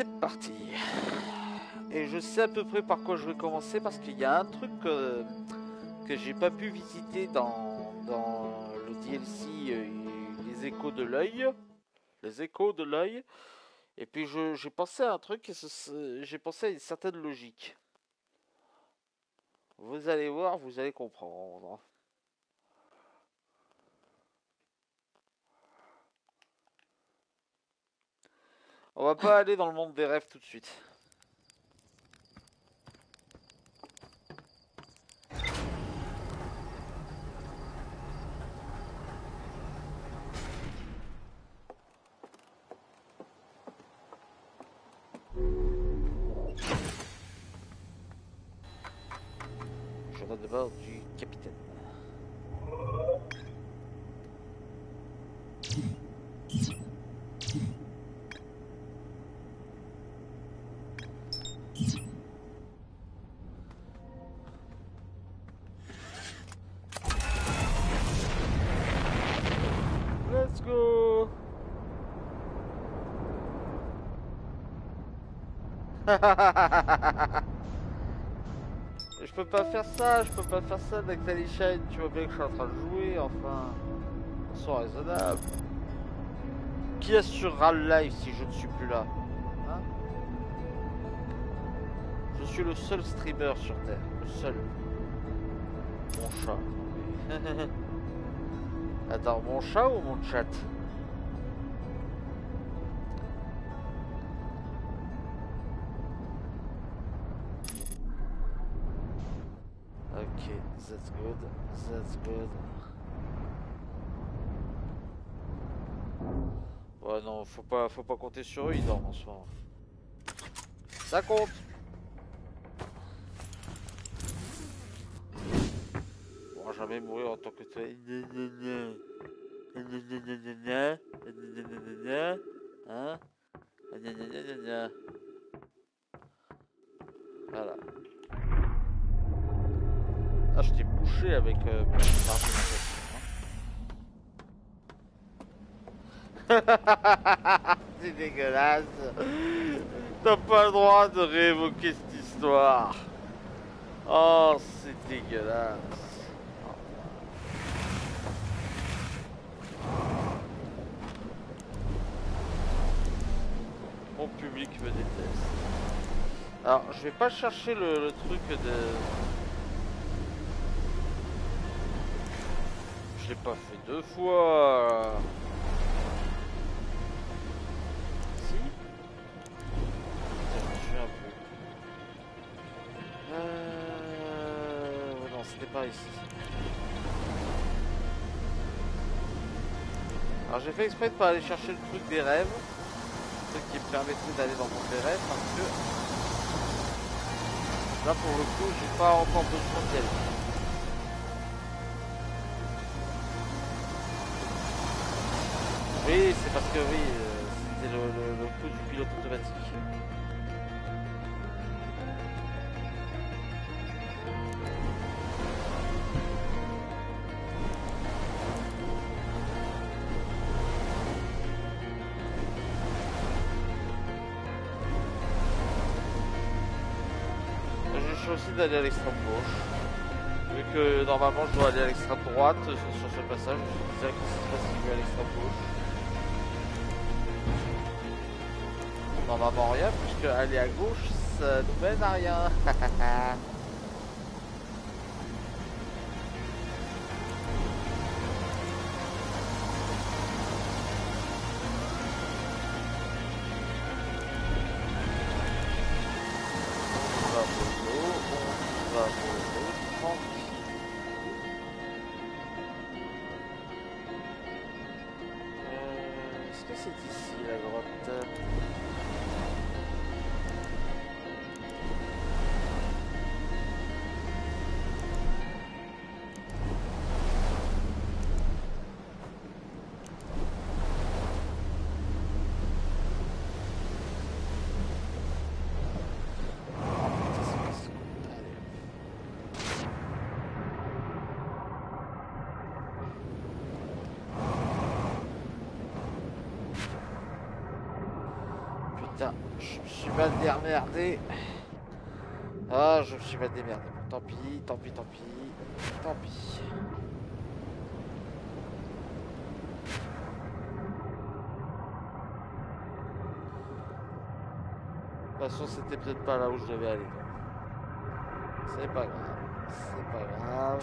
c'est parti. Et je sais à peu près par quoi je vais commencer parce qu'il y a un truc que j'ai pas pu visiter dans le DLC Les Échos de l'œil. Les Échos de l'œil. Et puis j'ai pensé à un truc et j'ai pensé à une certaine logique. Vous allez voir, vous allez comprendre. On va pas aller dans le monde des rêves tout de suite. Je reste de bord du capitaine. Let's go. Je peux pas faire ça, Nactali Shine, tu vois bien que je suis en train de jouer, enfin. Sois raisonnable. Qui assurera le live si je ne suis plus là? Hein? Je suis le seul streamer sur Terre, le seul. Mon chat. Attends, mon chat ou mon chat? Ok, that's good, that's good. Ouais non, faut pas compter sur eux, ils dorment en ce moment. Ça compte. On va jamais mourir en tant que toi. Hein? Voilà. Ah, je t'ai bouché avec mon argumentation. C'est dégueulasse. T'as pas le droit de réévoquer cette histoire. Oh, c'est dégueulasse. Mon public me déteste. Alors, je vais pas chercher le truc de... Je l'ai pas fait 2 fois. Si? Tiens, je me souviens un peu. Non, c'était pas ici. Alors j'ai fait exprès de pas aller chercher le truc des rêves. Le truc qui me permettrait d'aller dans le monde des rêves parce que... Là pour le coup, j'ai pas encore besoin d'y aller. Oui, c'est parce que oui, c'était le coup du pilote automatique. Je suis aussi d'aller à l'extrême gauche. Vu que normalement je dois aller à l'extrême droite sur ce passage, je me disais que c'est pas si je vais à l'extrême gauche. Normalement rien, puisque aller à gauche, ça nous mène à rien. Est-ce que c'est ici la grotte? putain, je me suis mal démerdé. Ah, je me suis mal démerdé. Tant pis, tant pis, tant pis, tant pis. De toute façon, c'était peut-être pas là où je devais aller. C'est pas grave. C'est pas grave.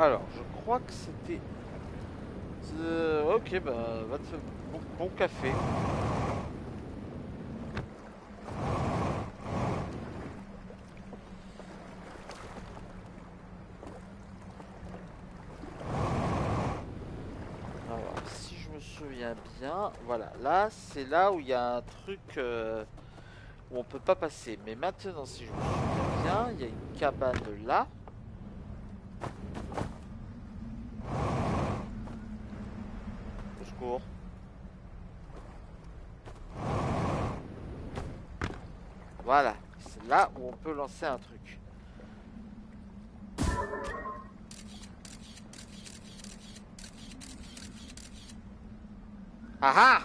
Alors, je crois que c'était... ok, bah, bon café. Alors, si je me souviens bien, voilà, là, c'est là où il y a un truc où on peut pas passer. Mais maintenant, si je me souviens bien, il y a une cabane là. Au secours. Voilà, c'est là où on peut lancer un truc. Ah ah!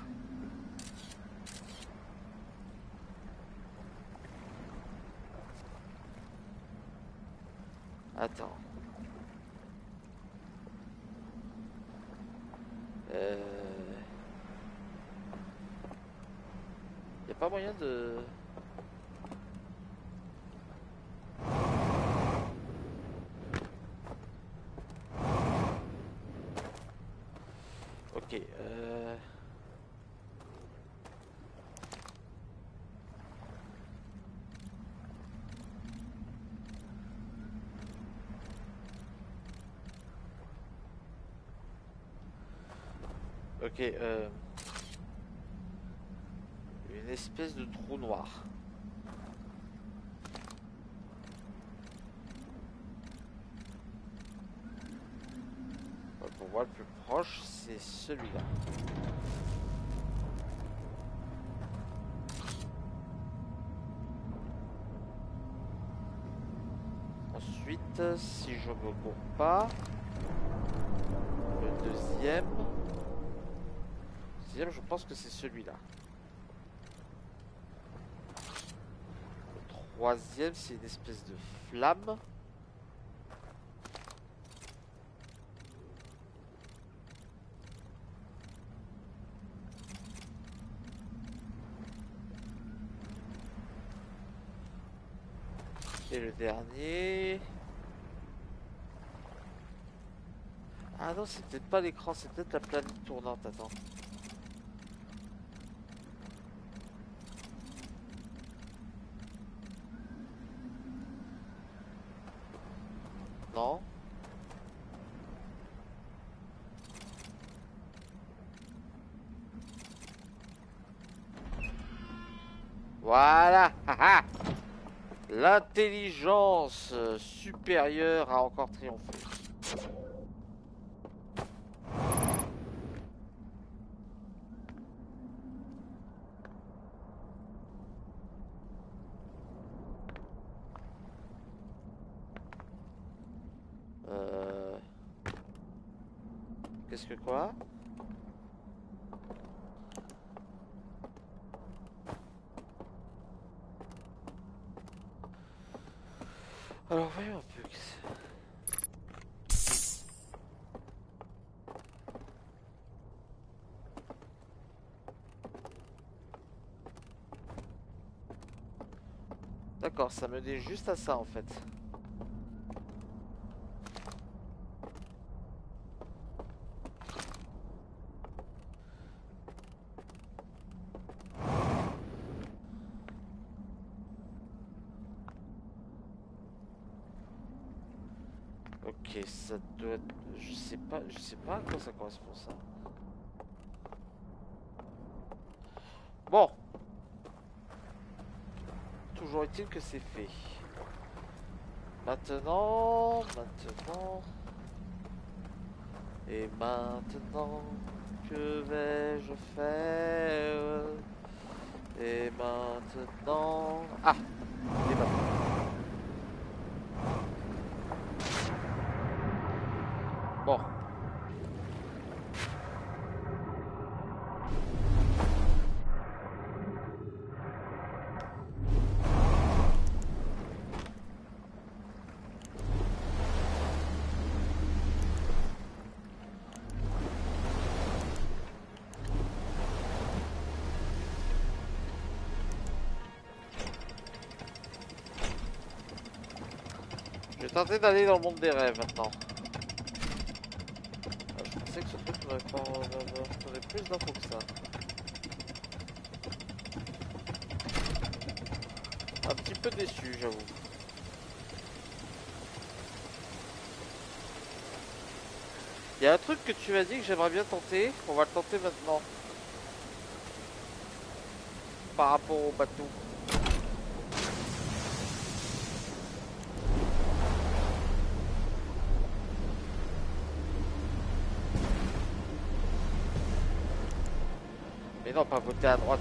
Attends. Y a pas moyen de... Ok, ok, une espèce de trou noir. Pour moi, le plus proche, c'est celui-là. Ensuite, si je me gourre pas, le deuxième, je pense que c'est celui-là. Le troisième, c'est une espèce de flamme. Et le dernier... Ah non, c'est peut-être pas l'écran, c'est peut-être la planète tournante, attends. Non. Voilà. L'intelligence supérieure a encore triomphé. Qu'est-ce que quoi? Alors voyons un peu. D'accord, ça me dit juste à ça en fait. Ok, ça doit être... je sais pas à quoi ça correspond ça. Bon. Toujours est-il que c'est fait. Maintenant... Et maintenant, que vais-je faire? Et maintenant... Ah, les bateaux. Bon. Je vais tenter d'aller dans le monde des rêves maintenant. Je pensais que ce truc m'aurait plus d'infos que ça. Un petit peu déçu, j'avoue. Il y a un truc que tu m'as dit que j'aimerais bien tenter. On va le tenter maintenant. Par rapport au bateau. Mais non, pas voter à droite.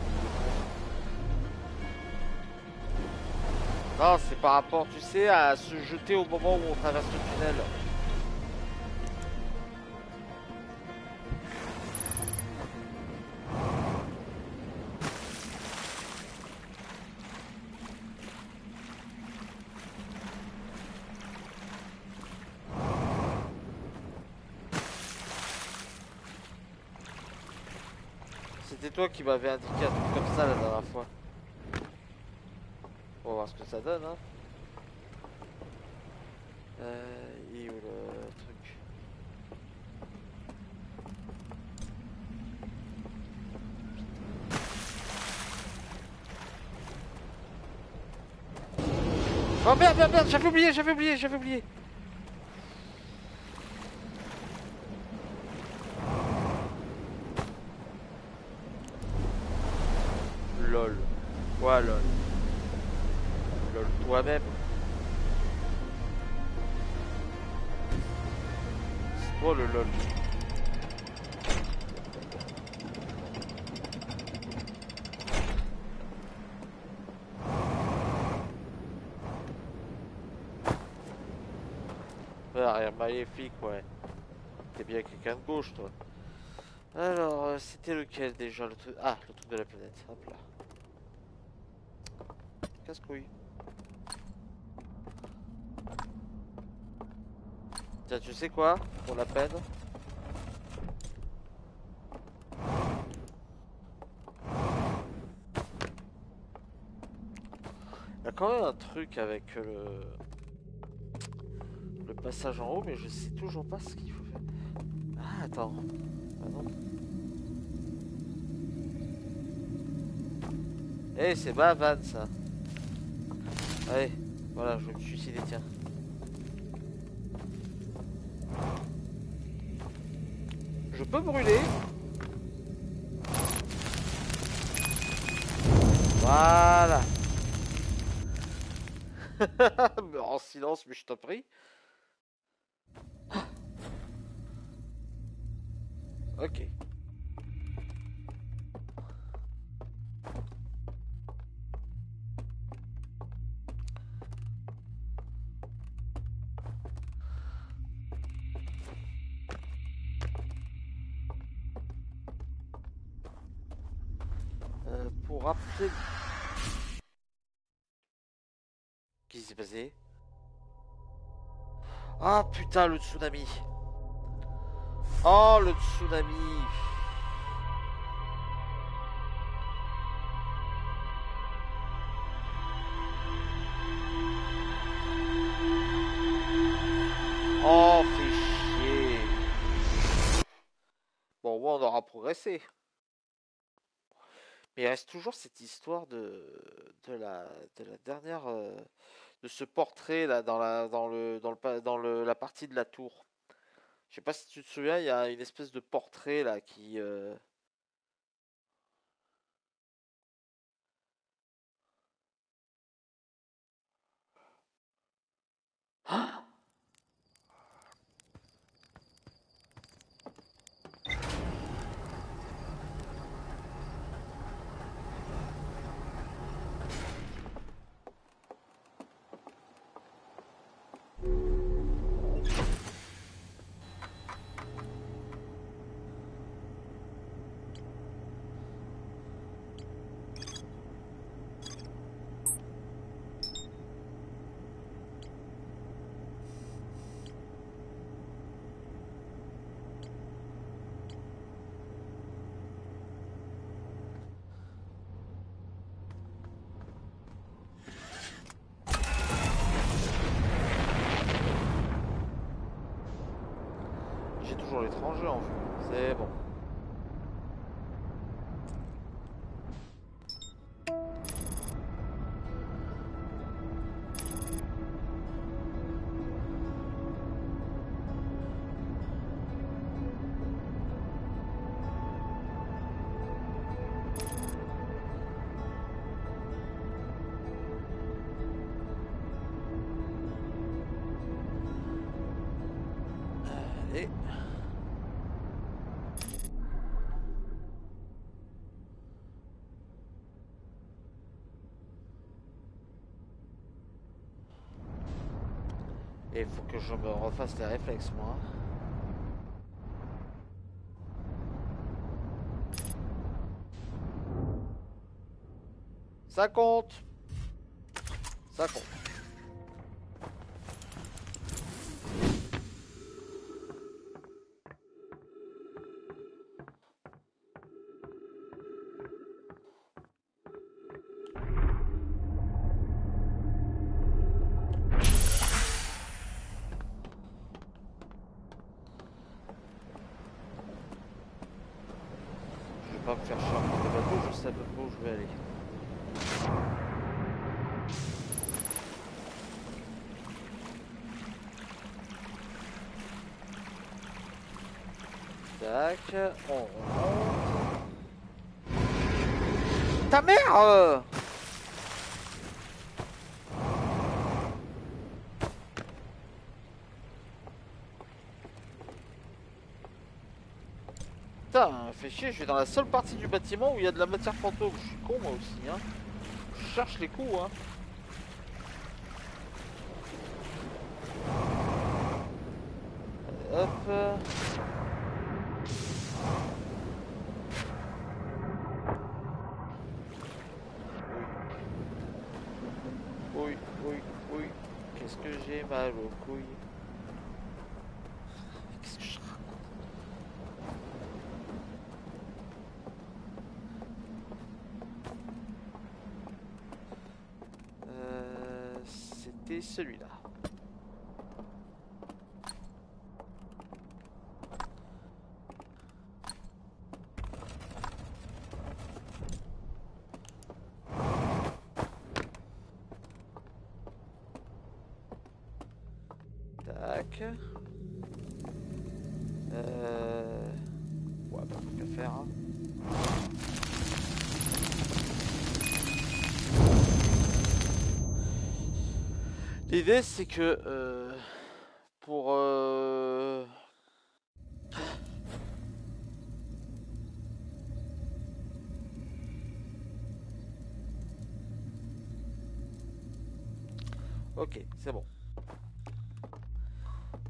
Non, c'est par rapport, tu sais, à se jeter au moment où on traverse le tunnel. C'était toi qui m'avais indiqué un truc comme ça la dernière fois. On va voir ce que ça donne, hein. Il est où le truc? Oh merde, merde, merde, j'avais oublié. Lol. Quoi, lol? Lol, toi-même. C'est toi le lol. Ouais, rien maléfique, ouais. T'es bien quelqu'un de gauche, toi. Alors, c'était lequel déjà le truc? Ah, le truc de la planète. Hop là. Casse-couille. Tiens, tu sais quoi? Pour la peine. Il y a quand même un truc avec le passage en haut, mais je sais toujours pas ce qu'il faut faire. Ah, attends. Ah non. Eh, c'est ma vanne, ça. Allez, voilà, je vais me suicider, tiens. Je peux brûler. Voilà. En silence, mais je t'en prie. Ok. Pour rappeler... Qu'est-ce qui s'est passé? Ah putain, le tsunami. Oh, le tsunami. Oh, fait chier. Bon, moi, on aura progressé. Mais il reste toujours cette histoire de la dernière... de ce portrait là dans la partie de la tour. Je sais pas si tu te souviens, il y a une espèce de portrait là qui... Ah, l'étranger en vue. C'est bon. Allez. Et il faut que je me refasse les réflexes, moi. Ça compte. Ça compte. Je vais pas me faire chier par le bateau, je sais à peu près où je vais aller. Tac, on remonte. Ta mère Putain, fait chier, je vais dans la seule partie du bâtiment où il y a de la matière fantôme. Je suis con moi aussi, hein. Je cherche les coups, hein. Hop. Oui, oui, oui. Qu'est-ce que j'ai mal aux couilles. Qu'est-ce que je raconte? C'était celui-là. Tac. Ouais, pas qu'à faire, hein. L'idée c'est que pour ok, c'est bon.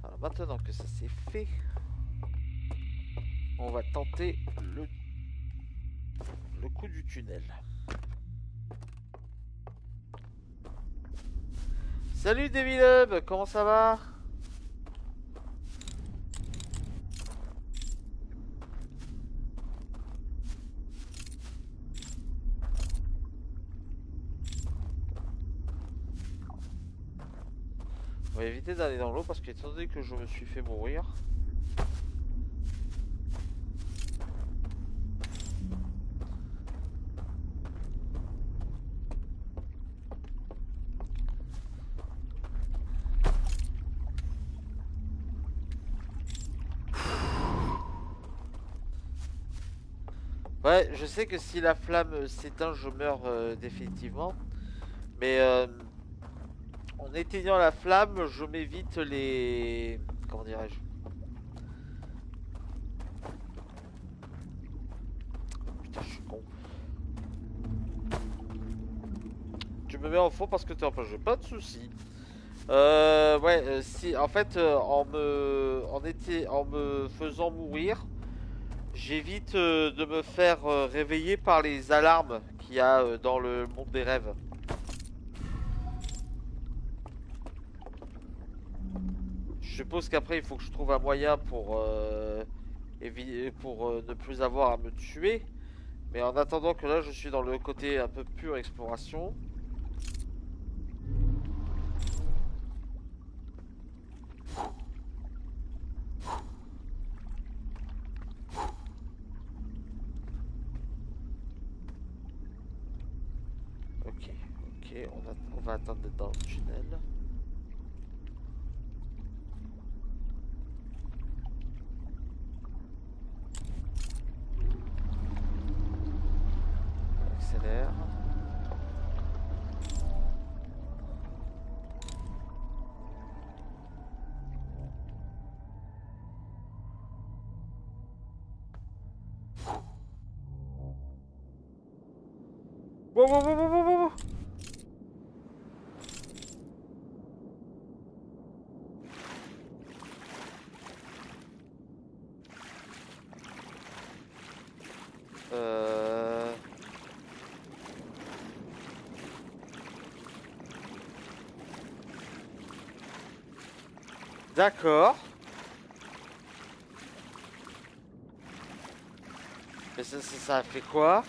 Alors maintenant que ça c'est fait, on va tenter le coup du tunnel. Salut Devil Hub, comment ça va? On va éviter d'aller dans l'eau parce qu'étant donné que je me suis fait mourir. Ouais, je sais que si la flamme s'éteint, je meurs définitivement. Mais en éteignant la flamme, je m'évite les... Comment dirais-je? Putain, je suis con. Tu me mets en fond parce que t'es en page, pas de soucis. Ouais, si, en fait, en me faisant mourir, j'évite de me faire réveiller par les alarmes qu'il y a dans le monde des rêves. Je suppose qu'après il faut que je trouve un moyen pour ne plus avoir à me tuer. Mais en attendant que là je suis dans le côté un peu pure exploration. on va attendre d'être dans le tunnel. On accélère. Wow, wow, wow, wow, wow, wow. D'accord. Mais ça a fait quoi?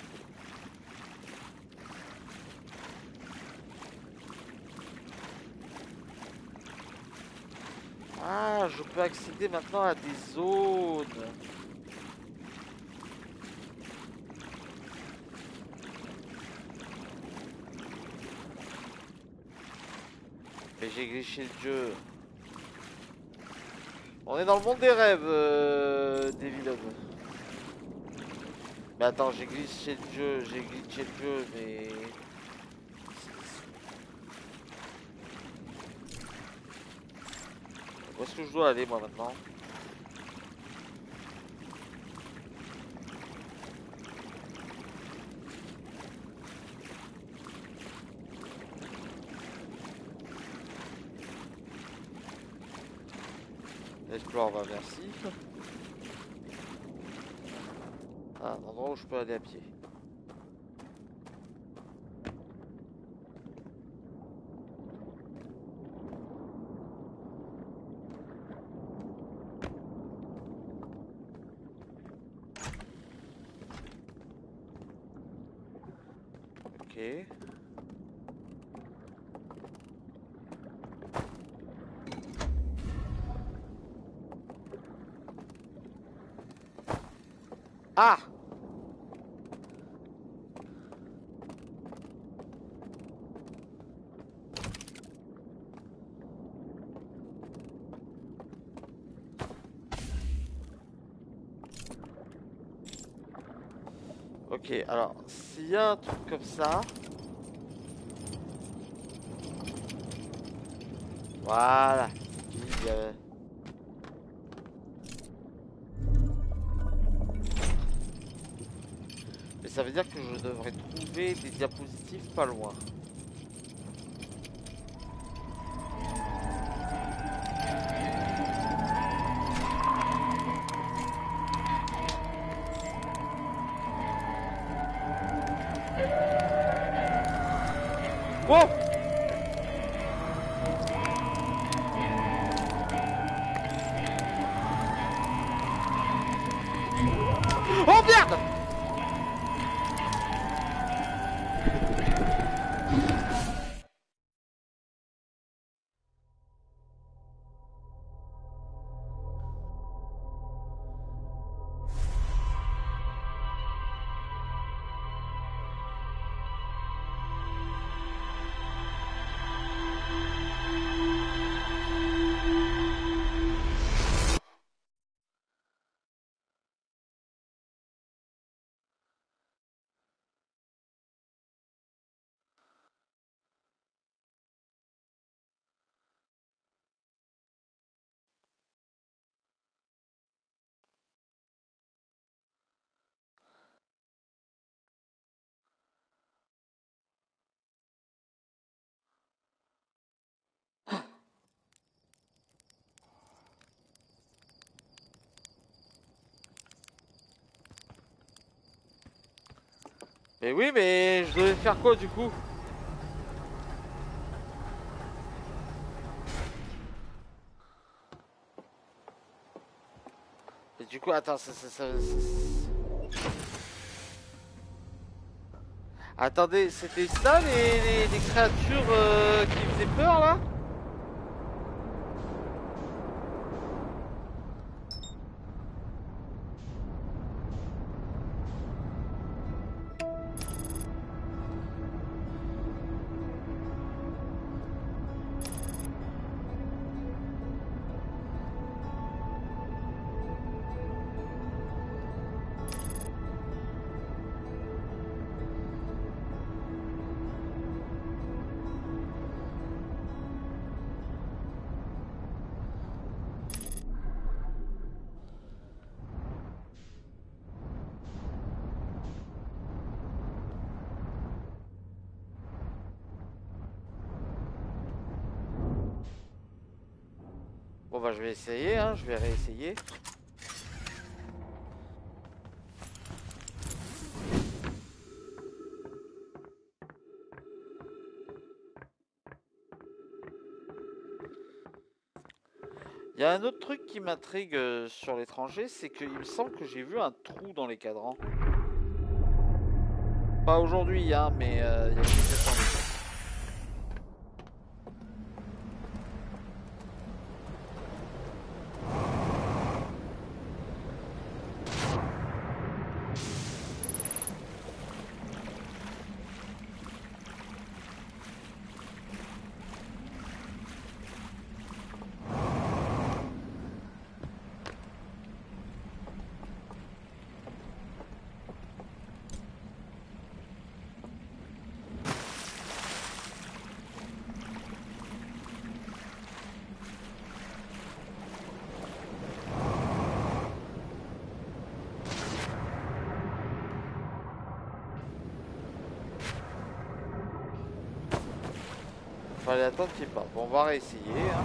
Ah, je peux accéder maintenant à des zones. Mais j'ai glitché le jeu. On est dans le monde des rêves, David. Mais attends, j'ai glitché le jeu, mais... Où est-ce que je dois aller, moi, maintenant? Explore, bah merci. Ah, un endroit où je peux aller à pied. Ok. Ah! Ok, alors, s'il y a un truc comme ça... Voilà. Il y a- Mais ça veut dire que je devrais trouver des diapositives pas loin. Wow! Oh merde! Mais oui, mais je devais faire quoi du coup? Et du coup, attends, Attendez, c'était ça les créatures qui faisaient peur là? bah je vais essayer, hein, je vais réessayer. Il y a un autre truc qui m'intrigue sur l'étranger, c'est qu'il me semble que j'ai vu un trou dans les cadrans. Pas aujourd'hui, hein, mais il y a quelques temps. Fallait attendre qu'il parte. Bon, on va réessayer. Hein.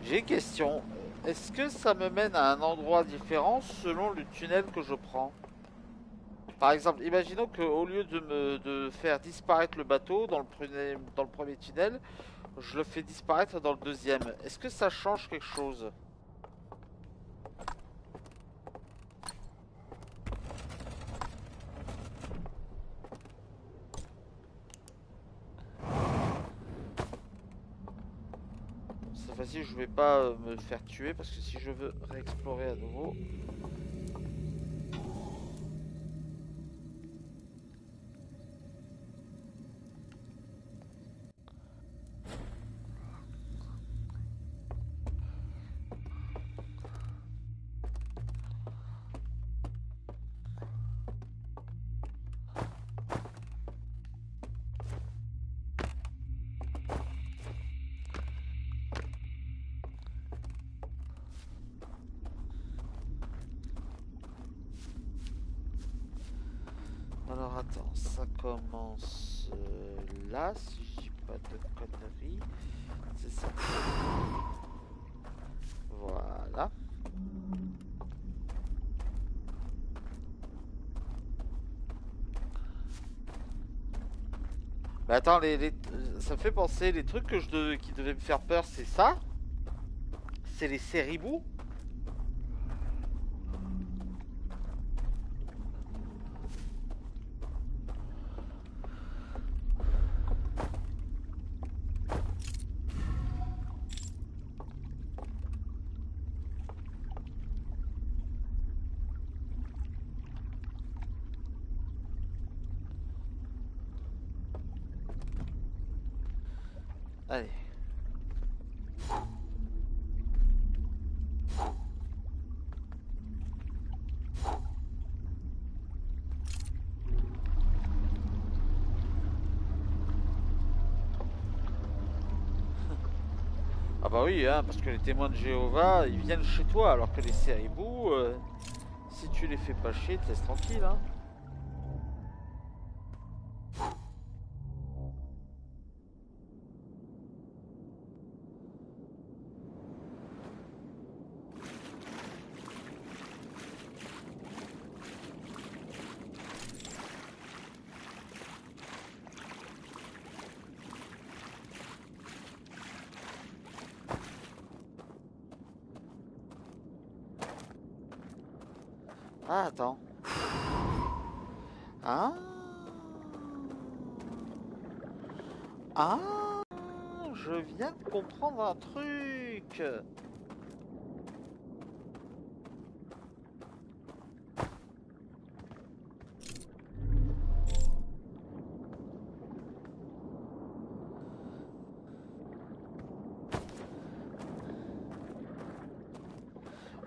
J'ai une question. Est-ce que ça me mène à un endroit différent selon le tunnel que je prends? Par exemple, imaginons qu'au lieu de faire disparaître le bateau dans le premier tunnel, je le fais disparaître dans le deuxième. Est-ce que ça change quelque chose? Cette fois-ci, je vais pas me faire tuer parce que si je veux réexplorer à nouveau. Alors attends, ça commence là, si je dis pas de conneries. C'est ça. Voilà. Mais attends, ça me fait penser, les trucs qui devaient me faire peur, c'est ça? C'est les séribous? Allez. Ah bah oui, hein, parce que les témoins de Jéhovah, ils viennent chez toi, alors que les séribous, si tu les fais pas chier, ils te laissent tranquille, hein. Ah, attends. Ah. Ah. Je viens de comprendre un truc.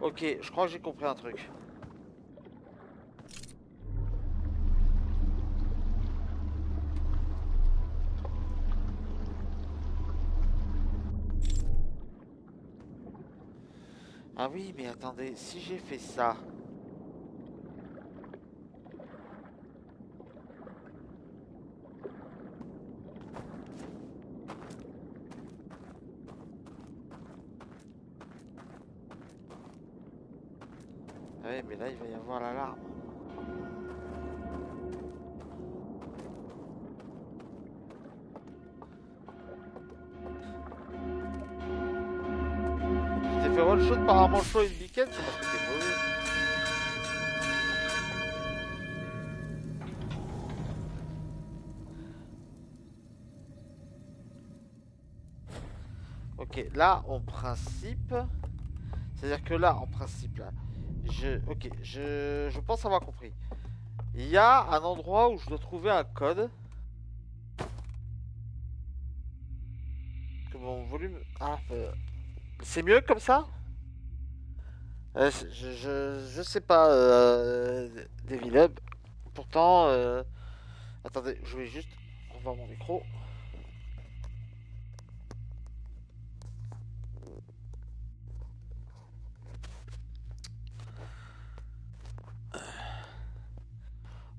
Ok, je crois que j'ai compris un truc. Ah oui, mais attendez, si j'ai fait ça... Ouais, mais là, il va y avoir l'alarme. Tu t'es fait one-shot par un manchot et une biquette, c'est parce que t'es mauvais. Ok, là, en principe... C'est-à-dire que là, en principe, là... Ok, je pense avoir compris. Il y a un endroit où je dois trouver un code. Que mon volume... Ah, c'est mieux comme ça? Je sais pas, David Hub. Pourtant, attendez, je vais juste revoir mon micro.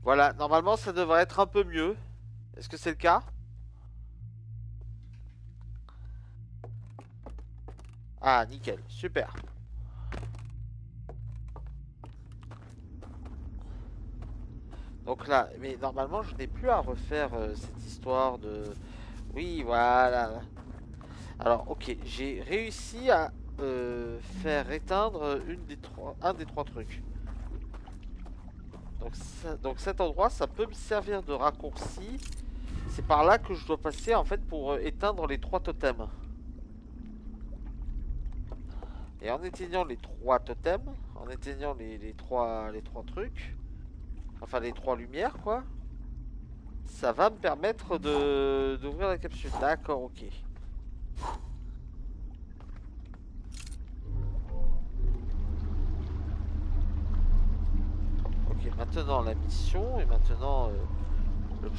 Voilà, normalement ça devrait être un peu mieux. Est-ce que c'est le cas? Ah, nickel, super. Donc là, mais normalement je n'ai plus à refaire cette histoire de... Oui, voilà. Alors, ok, j'ai réussi à faire éteindre un des trois trucs. Donc cet endroit, ça peut me servir de raccourci. C'est par là que je dois passer en fait pour éteindre les trois totems. Et en éteignant les trois totems, en éteignant les trois trucs, enfin les trois lumières quoi, ça va me permettre de d'ouvrir la capsule. D'accord, ok. Ok, maintenant la mission et maintenant le...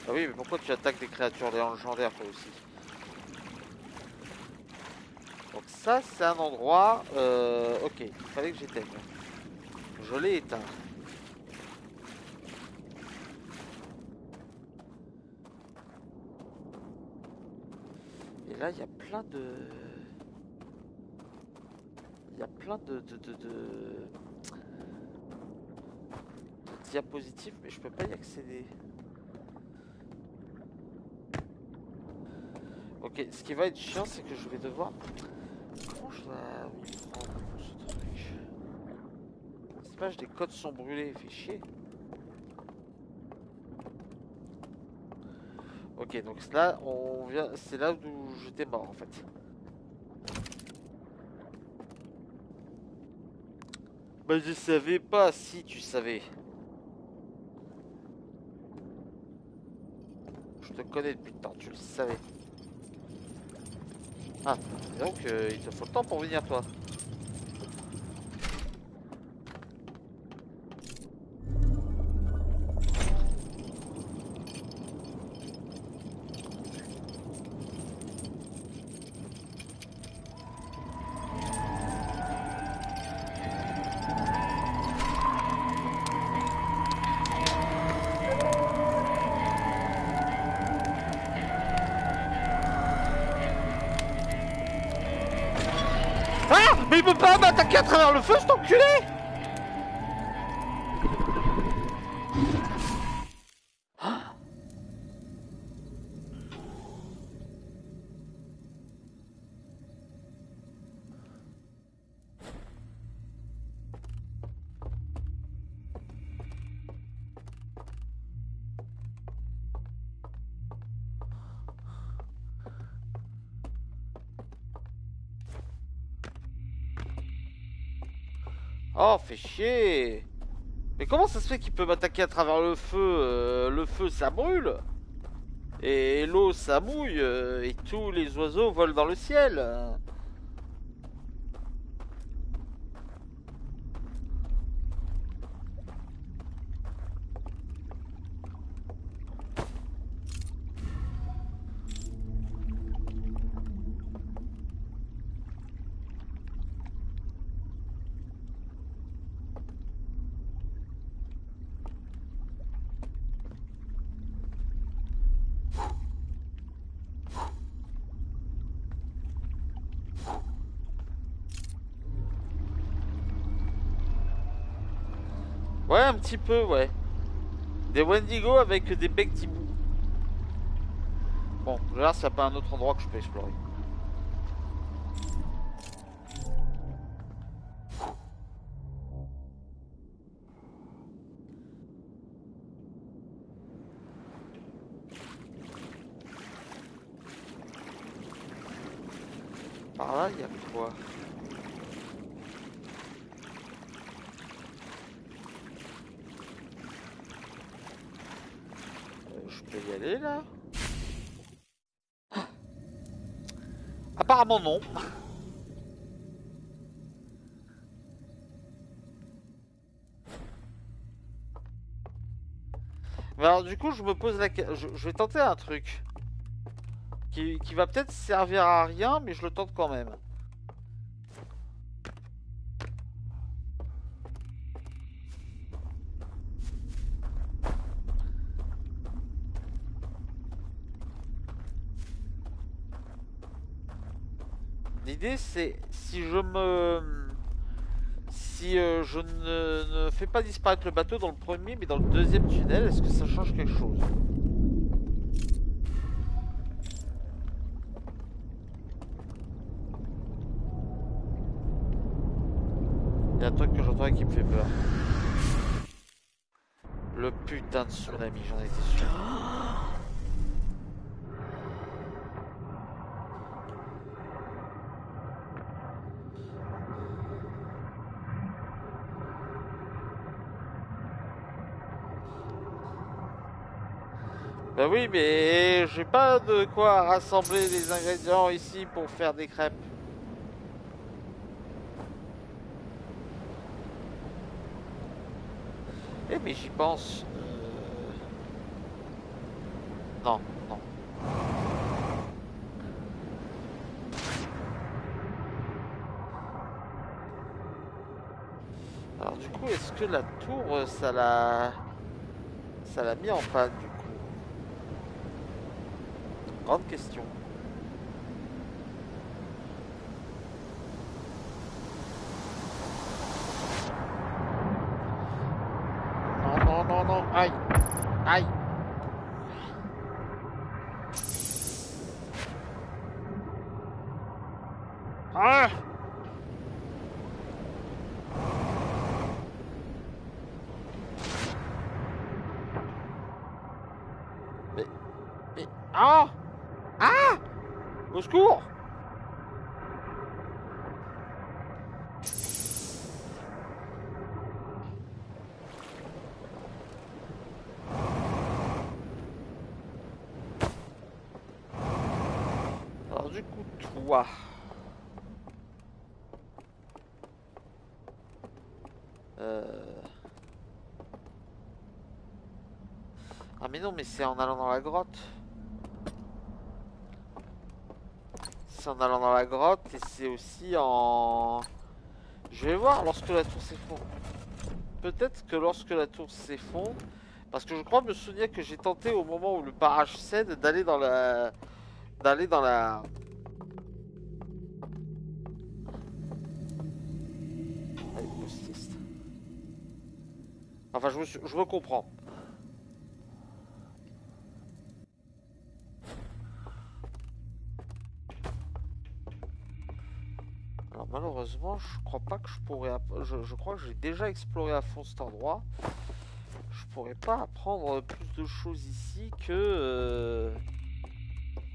Ah oui, mais pourquoi tu attaques des créatures légendaires toi aussi? Donc ça, c'est un endroit... ok, il fallait que j'éteigne. Je l'ai éteint. Et là, il y a plein de... Il y a plein de diapositives, mais je peux pas y accéder. Ok, ce qui va être chiant, c'est que je vais devoir... Comment je dois m'y prendre pour ce truc? C'est pas, les codes sont brûlés, fait chier. Ok, donc là, on vient... c'est là où j'étais mort, en fait. Bah, je savais pas, si tu savais. Je te connais depuis le temps, tu le savais. Ah, donc il te faut le temps pour venir, toi. Ah, mais il peut pas m'attaquer à travers le feu, cet enculé! Oh, fait chier! Mais comment ça se fait qu'il peut m'attaquer à travers le feu? Le feu, ça brûle! Et l'eau, ça mouille! Et tous les oiseaux volent dans le ciel! Ouais, un petit peu, ouais. Des Wendigo avec des becs d'hibou. Bon, je vais voir s'il n'y a pas un autre endroit que je peux explorer. Par là, il y a quoi? Je peux y aller là? Apparemment non. Mais alors du coup je me pose la question, je vais tenter un truc qui va peut-être servir à rien, mais je le tente quand même. L'idée c'est si je ne fais pas disparaître le bateau dans le premier mais dans le deuxième tunnel, est-ce que ça change quelque chose? Il y a un truc que j'entends et qui me fait peur. Le putain de tsunami, j'en étais sûr. Bah oui, mais j'ai pas de quoi rassembler les ingrédients ici pour faire des crêpes. Eh mais j'y pense. Non, non. Alors du coup, est-ce que la tour, ça l'a mis en panne du coup? Grande question. Non, non, non, non, aïe, aïe. Ah! Mais, ah! Ah! Au secours! Alors du coup, toi. Ah mais non, mais c'est en allant dans la grotte. C'est en allant dans la grotte et c'est aussi en... Je vais voir lorsque la tour s'effondre. Peut-être que lorsque la tour s'effondre... Parce que je crois me souvenir que j'ai tenté au moment où le barrage cède d'aller dans la... D'aller dans la... Allez, post-ist. Enfin, je me comprends. Alors malheureusement, je crois pas que je pourrais... Je crois que j'ai déjà exploré à fond cet endroit. Je pourrais pas apprendre plus de choses ici que...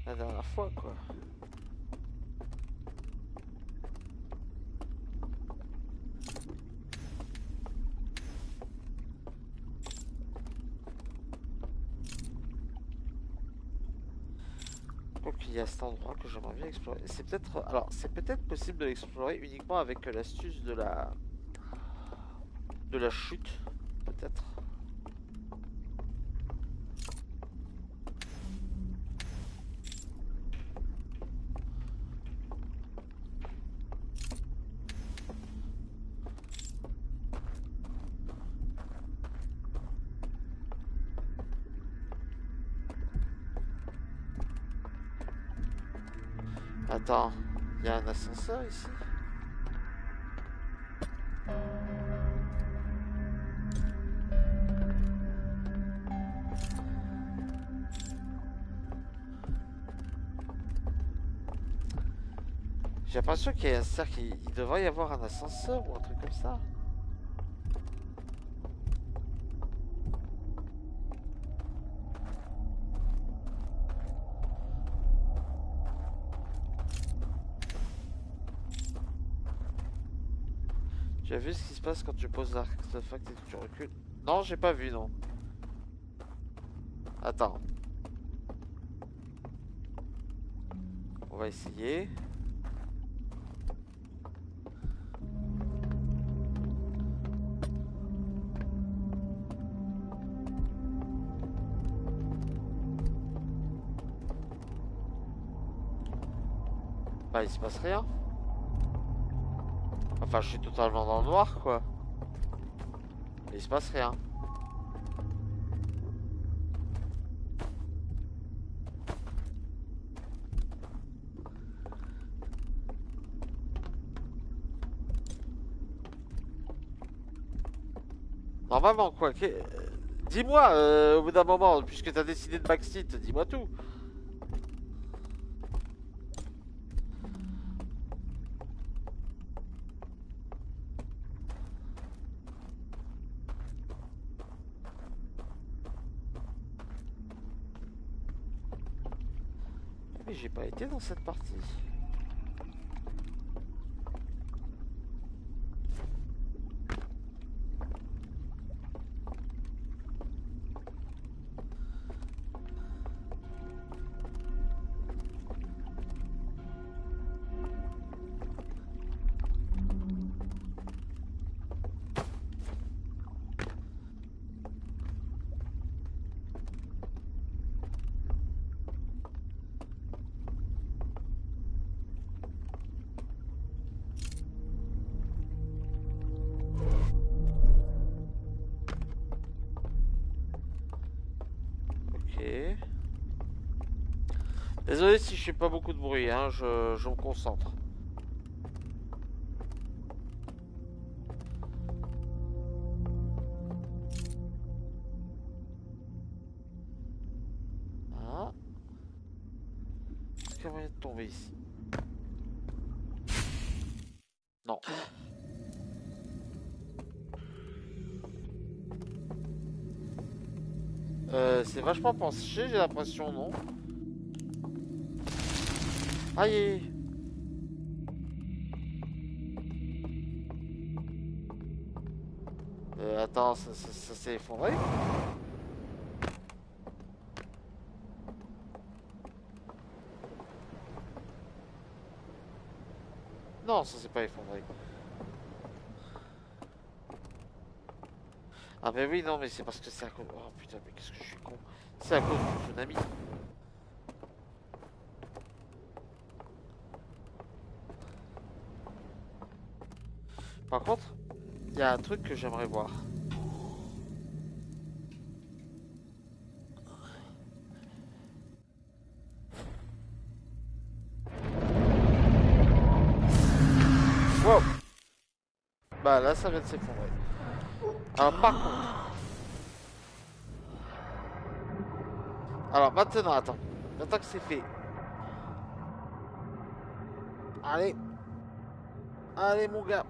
la dernière fois, quoi. Donc il y a cet endroit que j'aimerais bien explorer. C'est peut-être... Alors, c'est peut-être possible de l'explorer uniquement avec l'astuce de la... De la chute, peut-être. Attends, il y a un ascenseur ici? J'ai l'impression qu'il y a un cercle, il devrait y avoir un ascenseur ou un truc comme ça. Tu as vu ce qui se passe quand tu poses l'artefact et que tu recules? Non, j'ai pas vu, non. Attends. On va essayer. Bah, il se passe rien. Enfin, je suis totalement dans le noir, quoi. Et il se passe rien. Normalement, quoi. Dis-moi, au bout d'un moment, puisque t'as décidé de backseat, dis-moi tout. Mais j'ai pas été dans cette partie. Désolé si je fais pas beaucoup de bruit, hein, je me concentre. Ah. Est-ce qu'il y a moyen de tomber ici? Non. C'est vachement penché, j'ai l'impression, non? Aïe! Attends, ça s'est effondré? Non, ça s'est pas effondré. Ah mais oui, non, mais c'est parce que c'est à cause... Oh putain, mais qu'est-ce que je suis con. C'est à cause du tsunami. Par contre, il y a un truc que j'aimerais voir. Wow! Bah là, ça vient de s'effondrer. Alors par contre... Alors maintenant, attends. Maintenant que c'est fait. Allez. Allez mon gars.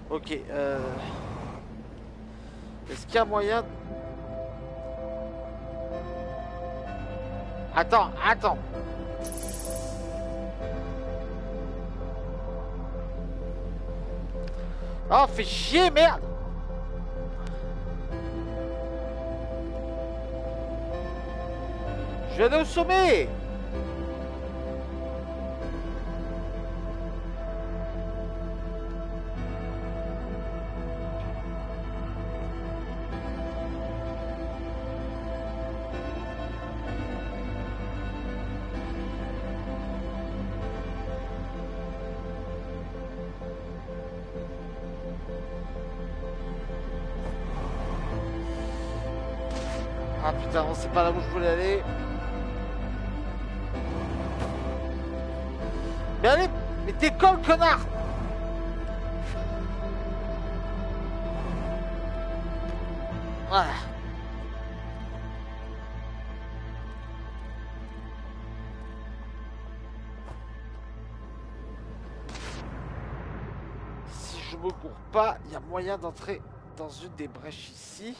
Ok, est-ce qu'il y a moyen... Attends, attends. Oh, fais chier, merde. Je vais aller au sommet. Ah putain, non, c'est pas là où je voulais aller. Mais allez, mais t'es con, connard. Voilà. me cours pas, il y a moyen d'entrer dans une des brèches ici.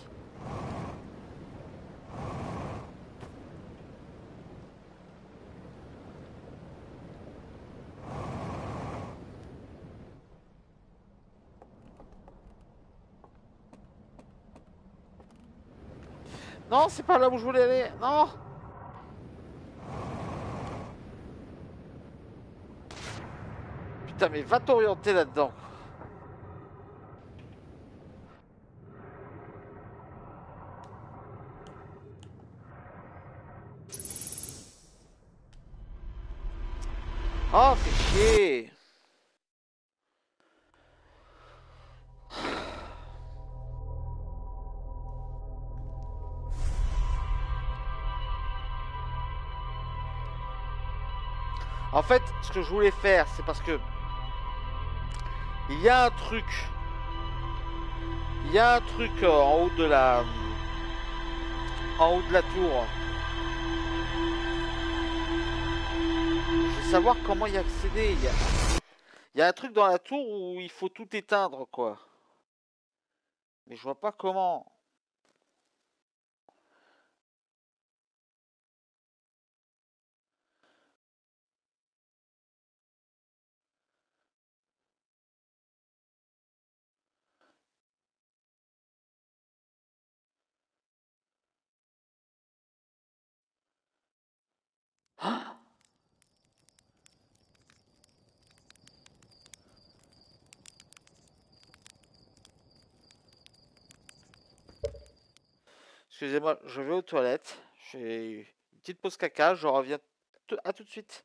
Non, c'est pas là où je voulais aller. Non. Putain, mais va t'orienter là-dedans. Oh, fais chier. En fait, ce que je voulais faire, c'est parce que il y a un truc. Il y a un truc en haut de la tour. Je veux savoir comment y accéder. Il y a un truc dans la tour où il faut tout éteindre, quoi. Mais je vois pas comment. Excusez-moi, je vais aux toilettes. J'ai une petite pause caca. Je reviens à tout de suite.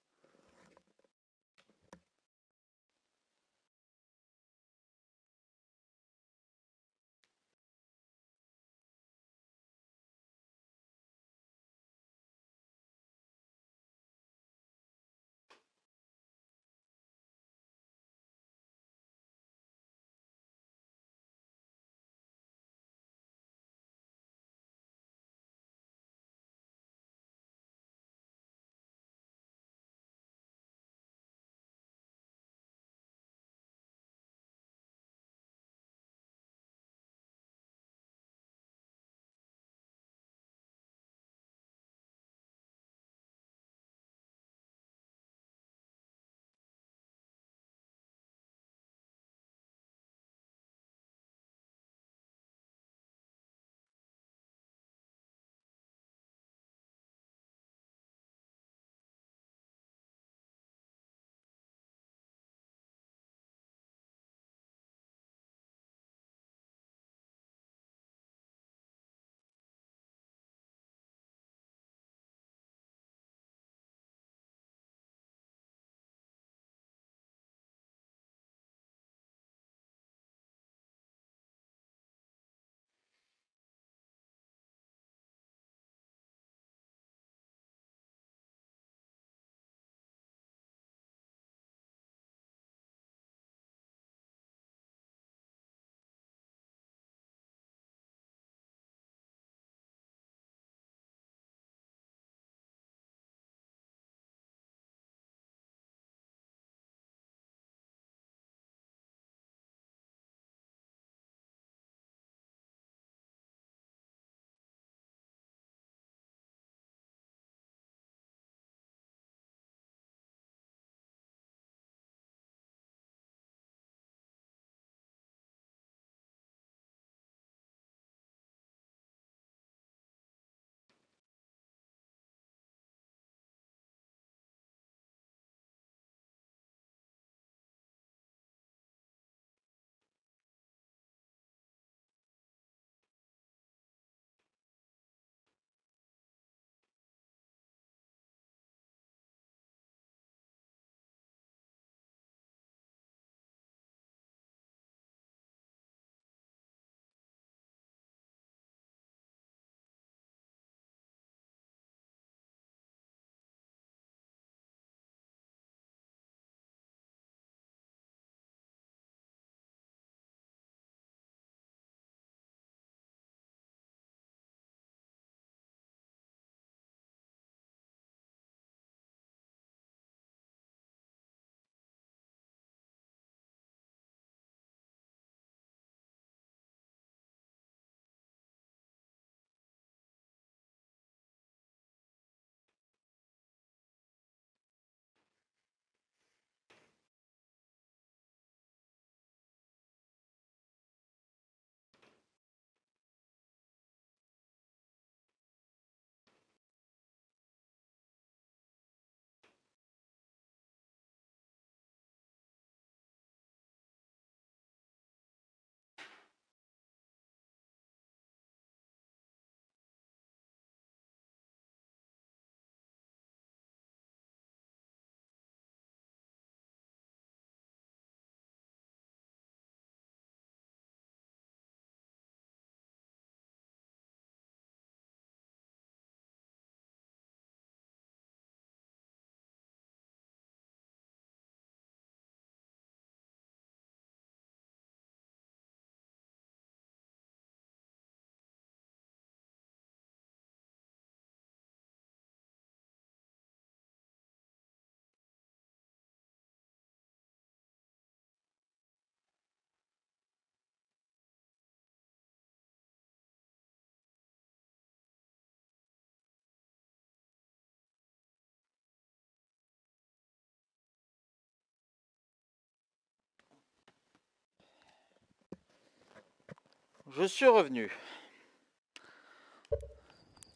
Je suis revenu.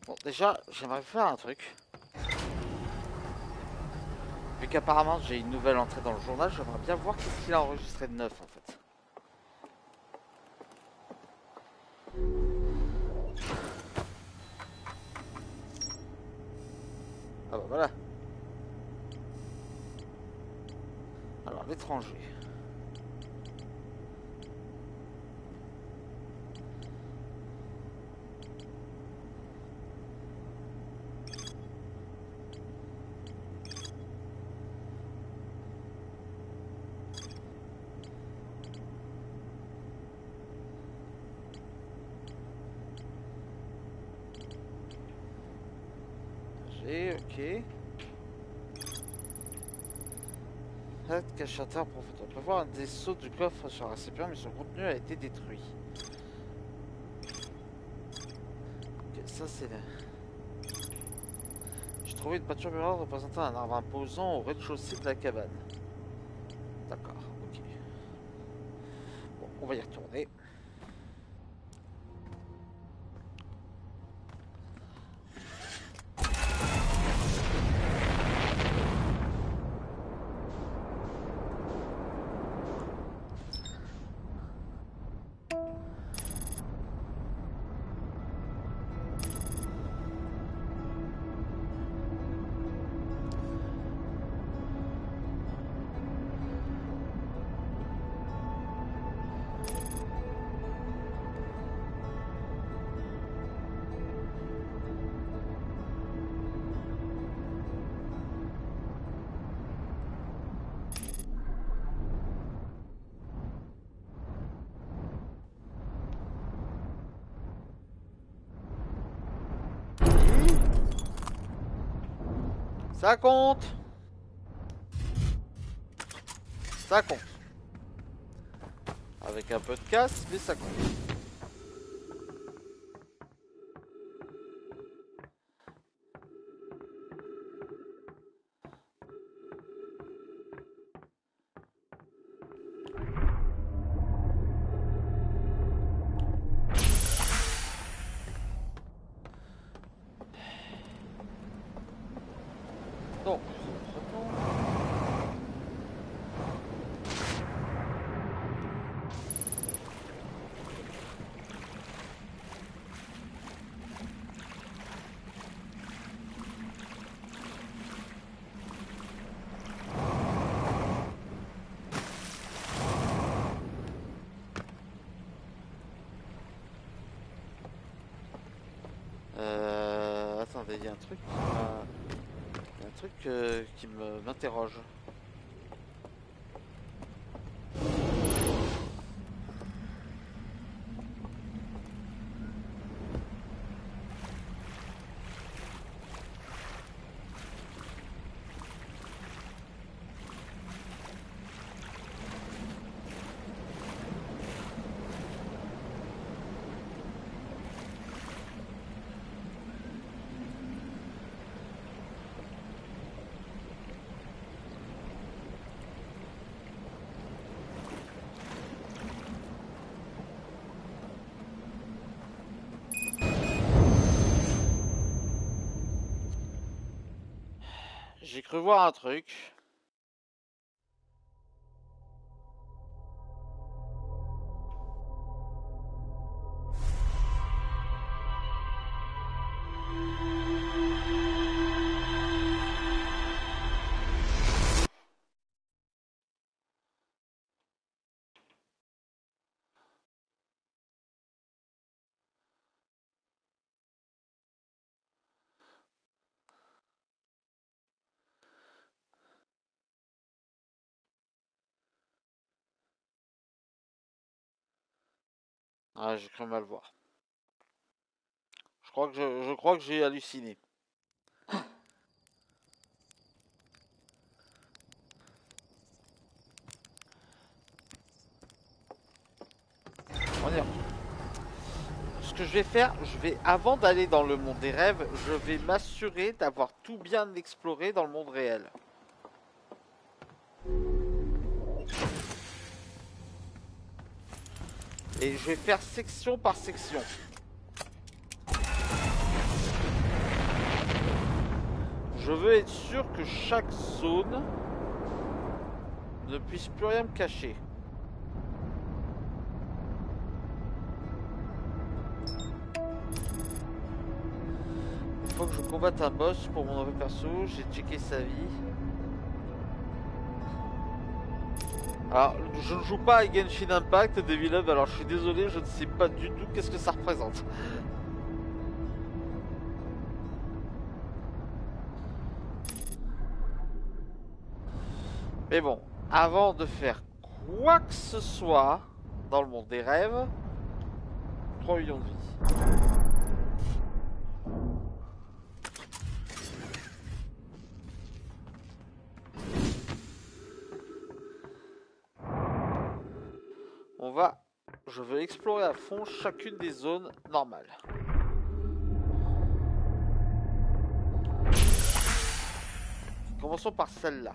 Bon, déjà, j'aimerais faire un truc. Vu qu'apparemment j'ai une nouvelle entrée dans le journal, j'aimerais bien voir qu'est-ce qu'il a enregistré de neuf en fait. Ah bah voilà. Alors, l'étranger. Ok. Cachateur profondeur. On peut voir un des sauts du coffre sur un récipient, mais son contenu a été détruit. Ok, ça c'est là. J'ai trouvé une peinture murale représentant un arbre imposant au rez-de-chaussée de la cabane. D'accord, ok. Bon, on va y retourner. Ça compte. Ça compte. Avec un peu de casse, mais ça compte. Donc, attendez, il y a un truc, il y a un truc qui m'interroge. J'ai cru voir un truc. Ah, j'ai cru mal voir. Je crois que j'ai halluciné. On y va. Ce que je vais faire, avant d'aller dans le monde des rêves, je vais m'assurer d'avoir tout bien exploré dans le monde réel. Et je vais faire section par section. Je veux être sûr que chaque zone ne puisse plus rien me cacher. Il faut que je combatte un boss pour mon nouveau perso. J'ai checké sa vie. Alors, je ne joue pas à Genshin Impact, Devil Hub, alors je suis désolé, je ne sais pas du tout qu'est-ce que ça représente. Mais bon, avant de faire quoi que ce soit dans le monde des rêves, 3 millions de vies. Je veux explorer à fond chacune des zones normales. Commençons par celle-là.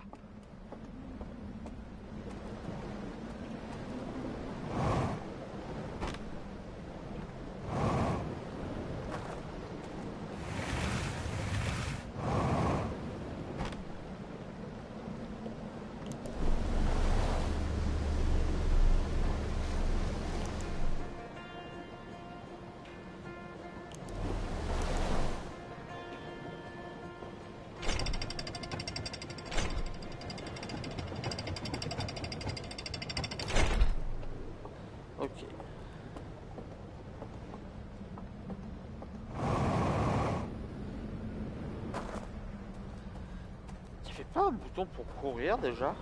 Ok. Tu fais pas un bouton pour courir déjà?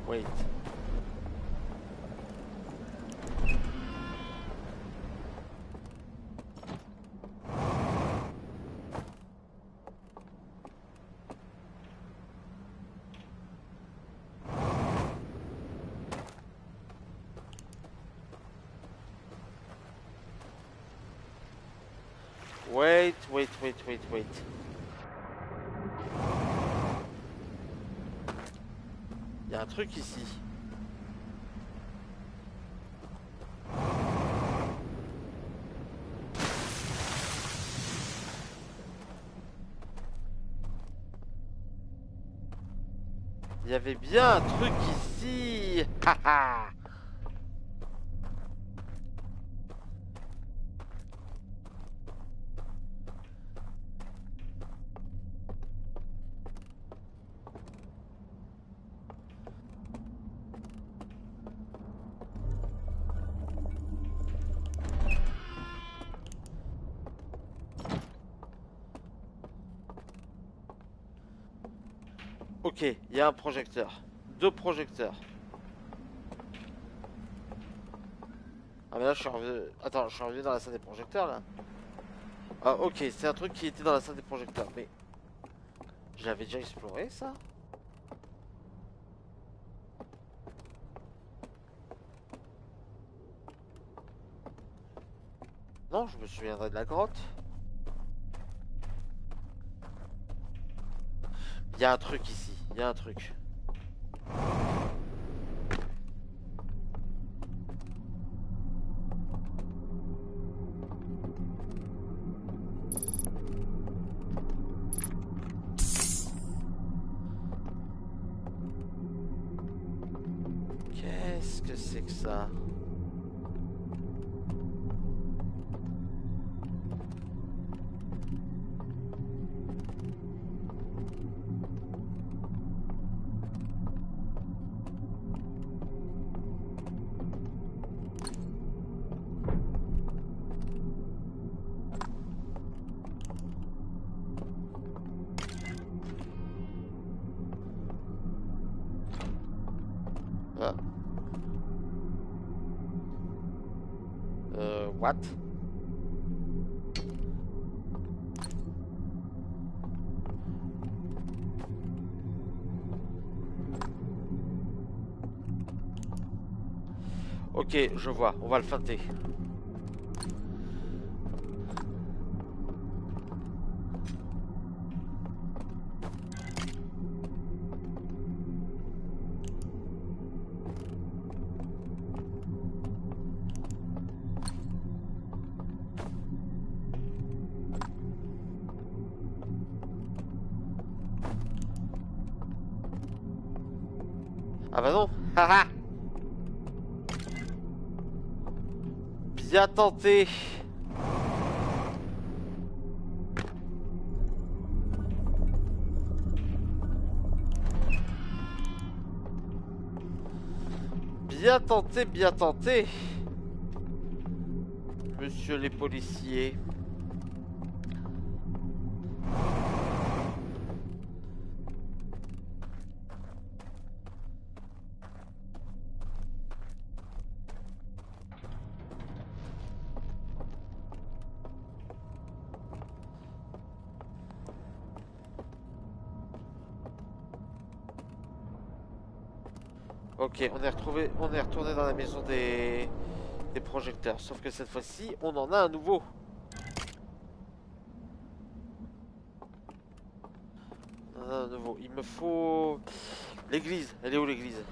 Wait. Wait. Il y a un truc ici. Il y avait bien un truc ici. Haha. Ok, il y a un projecteur. 2 projecteurs. Ah mais là je suis revenu... Attends, je suis revenu dans la salle des projecteurs là. Ah ok, c'est un truc qui était dans la salle des projecteurs. Mais... J'avais déjà exploré ça? Non, je me souviendrai de la grotte. Il y a un truc ici, il y a un truc. Qu'est-ce que c'est que ça? What? Ok, je vois, on va le feinter. Ah bah non. Haha. Bien tenté. Bien tenté, bien tenté. Monsieur les policiers. Ok, on est retourné dans la maison des projecteurs. Sauf que cette fois-ci, on en a un nouveau. On en a un nouveau. Il me faut l'église. Elle est où l'église?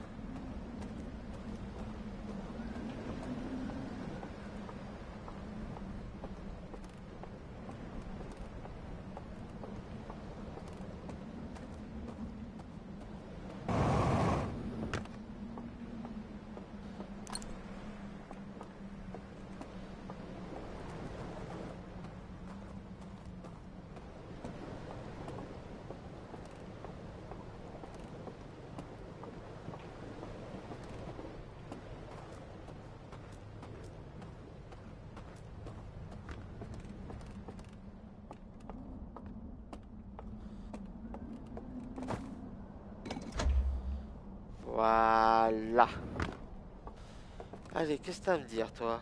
Voilà. Allez, qu'est-ce que t'as à me dire, toi?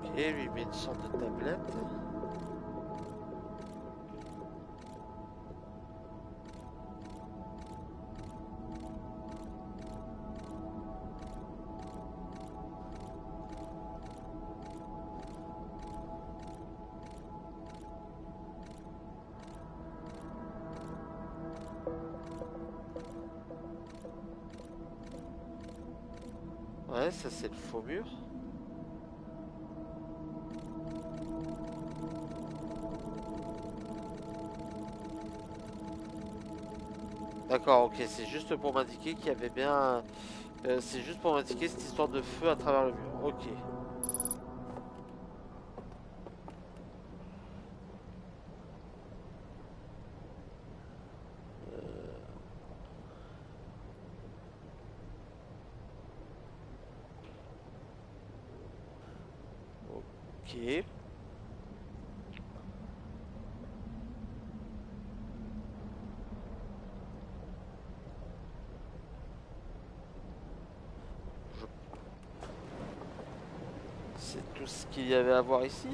Ok, lui met une sorte de tablette. Ouais, ça c'est le faux mur. D'accord, ok, c'est juste pour m'indiquer qu'il y avait bien... c'est juste pour m'indiquer cette histoire de feu à travers le mur. Ok. Ok. Je- C'est tout ce qu'il y avait à voir ici.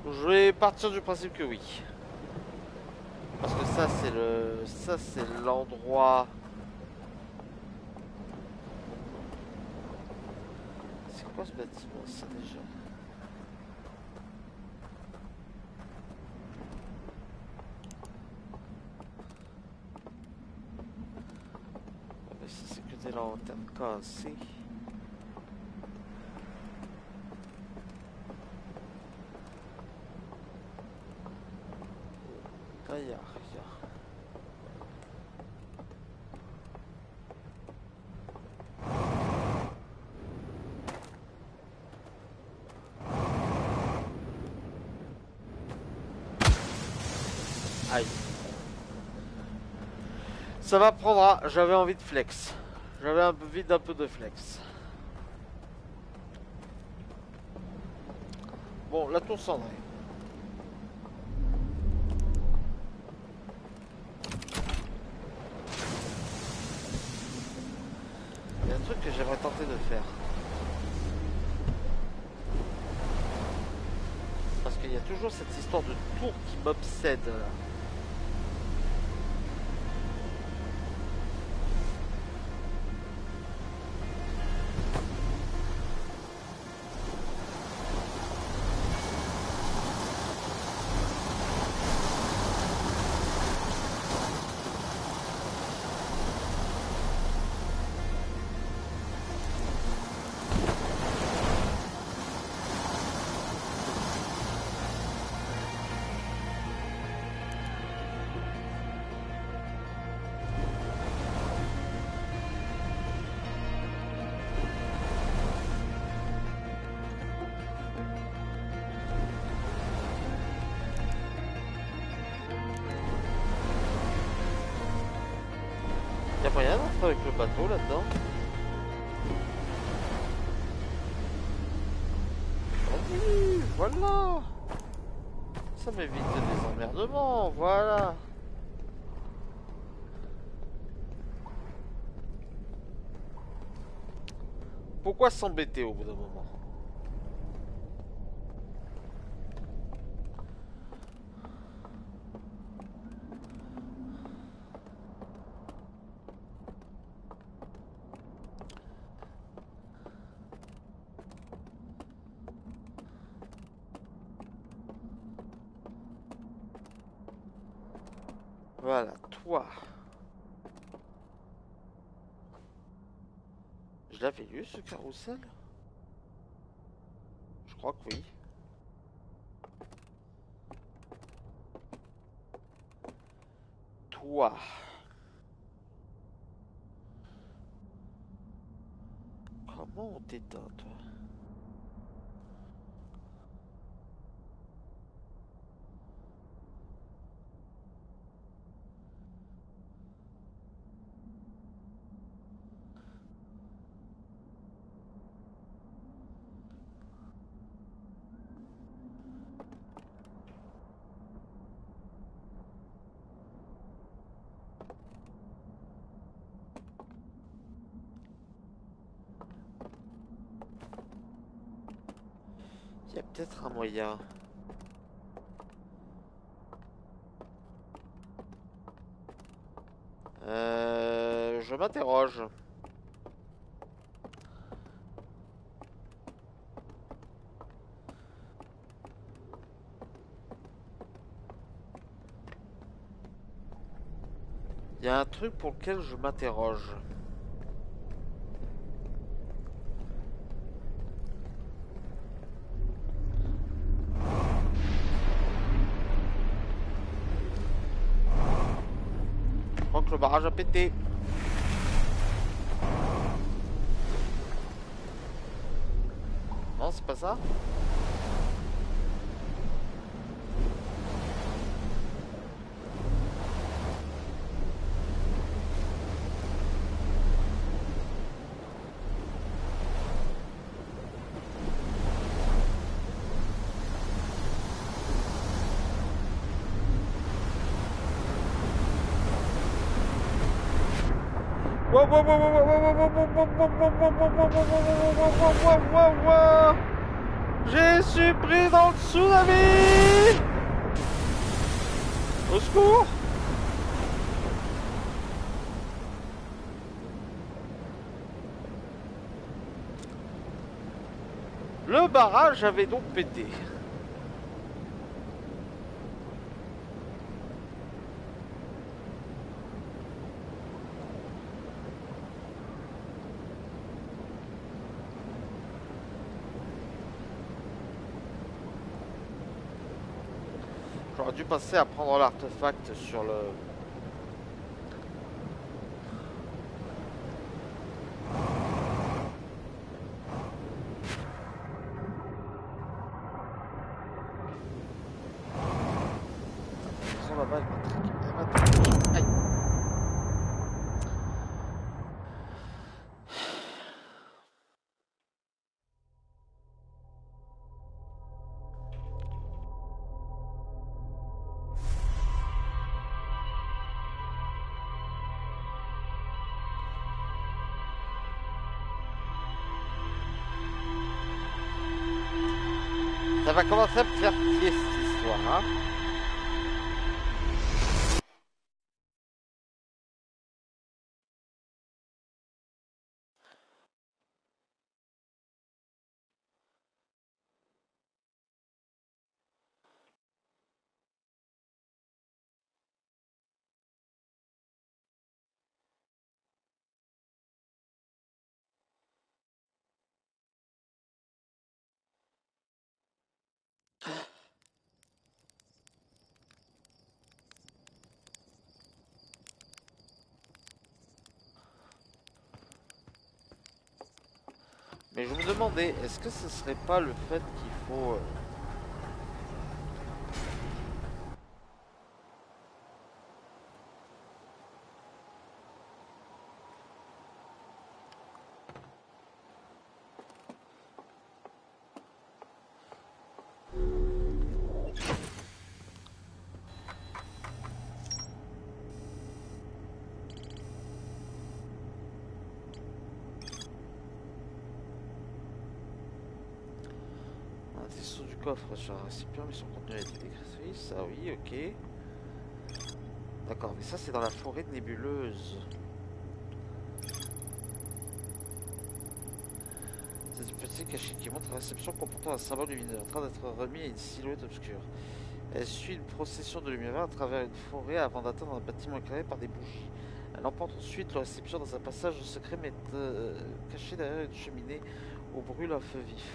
Je vais partir du principe que oui. Parce que ça c'est le... Ça c'est l'endroit... C'est quoi ce bâtiment ça déjà? Ah, mais ça c'est que des lanternes cassées. Ah, y a rien. Ça m'apprendra, j'avais envie de flex. J'avais envie d'un peu de flex. Bon, la tour cendrée. Il y a un truc que j'aimerais tenter de faire. Parce qu'il y a toujours cette histoire de tour qui m'obsède là. Y'a moyen d'entrer avec le bateau là-dedans? Oui, voilà. Ça m'évite des emmerdements, voilà. Pourquoi s'embêter au bout d'un moment? Voilà, toi. Je l'avais lu ce carrousel? Je crois que oui. Toi. Comment on t'éteint, toi? Il y a peut-être un moyen. Je m'interroge. Il y a un truc pour lequel je m'interroge. Je crois que le barrage a pété. Non, c'est pas ça? Je suis pris dans le tsunami. Au secours. Le barrage avait donc pété. J'aurais dû passer à prendre l'artefact sur le... Aïe. Ça va commencer à me faire pitié cette histoire, hein. Mais je me demandais, est-ce que ce serait pas le fait qu'il faut... Un dessous du coffre sur un récipient, mais son contenu a été décrit. Oui, ça oui, ok. D'accord, mais ça c'est dans la forêt de nébuleuse. C'est une petite cachette qui montre la réception comportant un symbole lumineux en train d'être remis à une silhouette obscure. Elle suit une procession de lumière à travers une forêt avant d'atteindre un bâtiment éclairé par des bougies. Elle emporte ensuite le réception dans un passage secret mais caché derrière une cheminée où brûle un feu vif.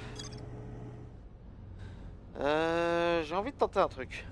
J'ai envie de tenter un truc.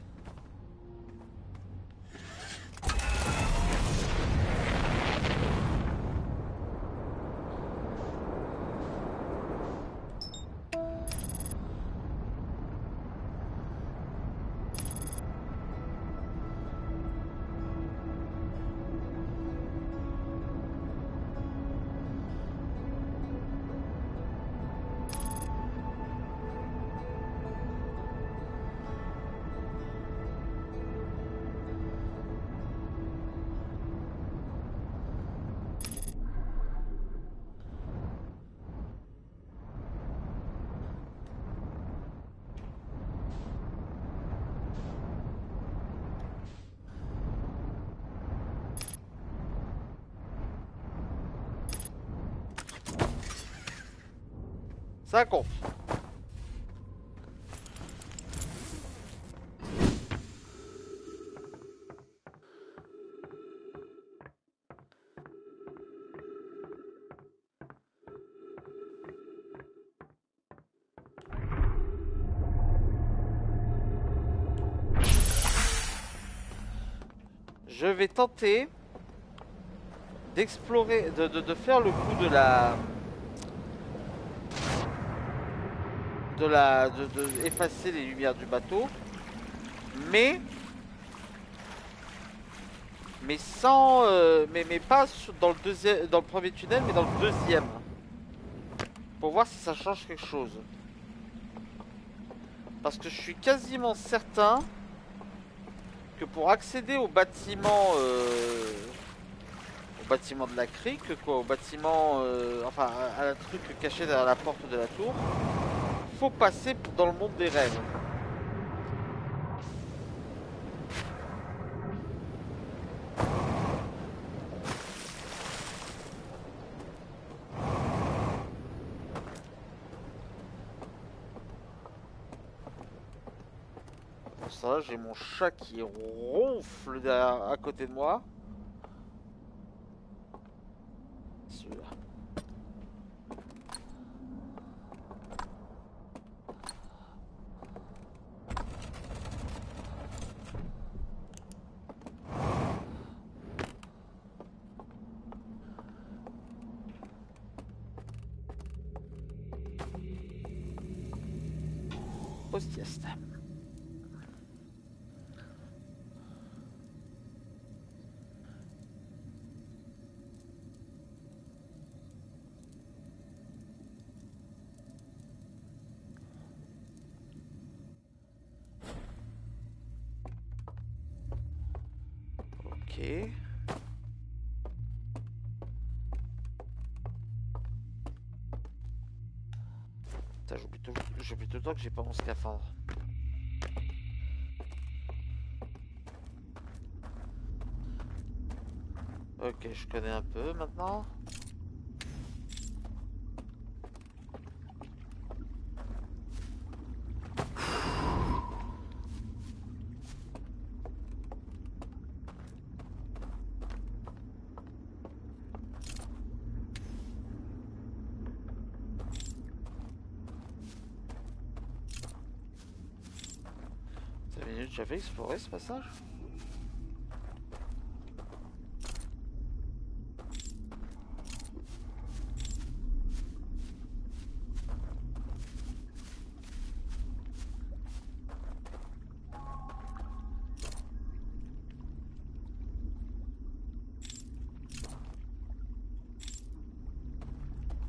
Ça compte. Je vais tenter d'explorer, de faire le coup de effacer les lumières du bateau, mais sans, mais pas dans le deuxième, dans le premier tunnel, mais dans le deuxième, pour voir si ça change quelque chose. Parce que je suis quasiment certain que pour accéder au bâtiment de la crique, quoi, au bâtiment, enfin à un truc caché derrière la porte de la tour, faut passer dans le monde des rêves. Pour ça, j'ai mon chat qui ronfle derrière, à côté de moi. Celui-là. Post-sieste. Ok. J'oublie tout le temps que j'ai pas mon scaphandre. Ok, je connais un peu maintenant. J'avais exploré ce passage.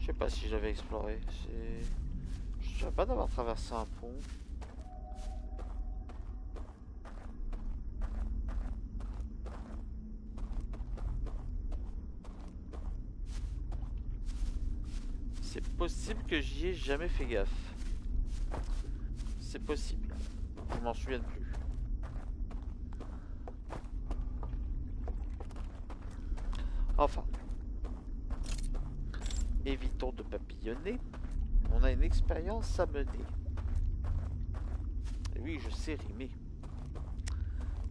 Je sais pas si j'avais exploré. Je ne sais pas d'avoir traversé un pont. C'est possible que j'y ai jamais fait gaffe. C'est possible. Je m'en souviens plus. Enfin. Évitons de papillonner. On a une expérience à mener. Et oui, je sais rimer.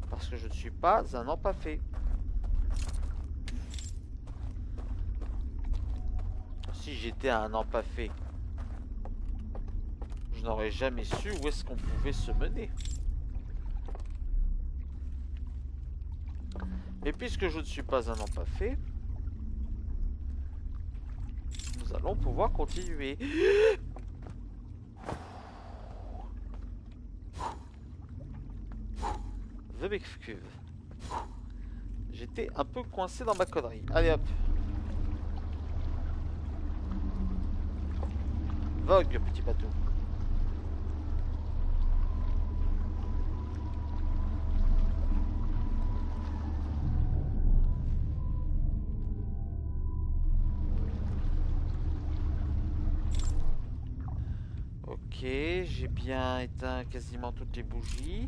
Parce que je ne suis pas un empaffé. Si j'étais un empaffé, je n'aurais jamais su où est-ce qu'on pouvait se mener. Mais puisque je ne suis pas un empaffé, nous allons pouvoir continuer. Veuillez m'excuser. J'étais un peu coincé dans ma connerie. Allez hop. Vogue, petit bateau. Ok, j'ai bien éteint quasiment toutes les bougies.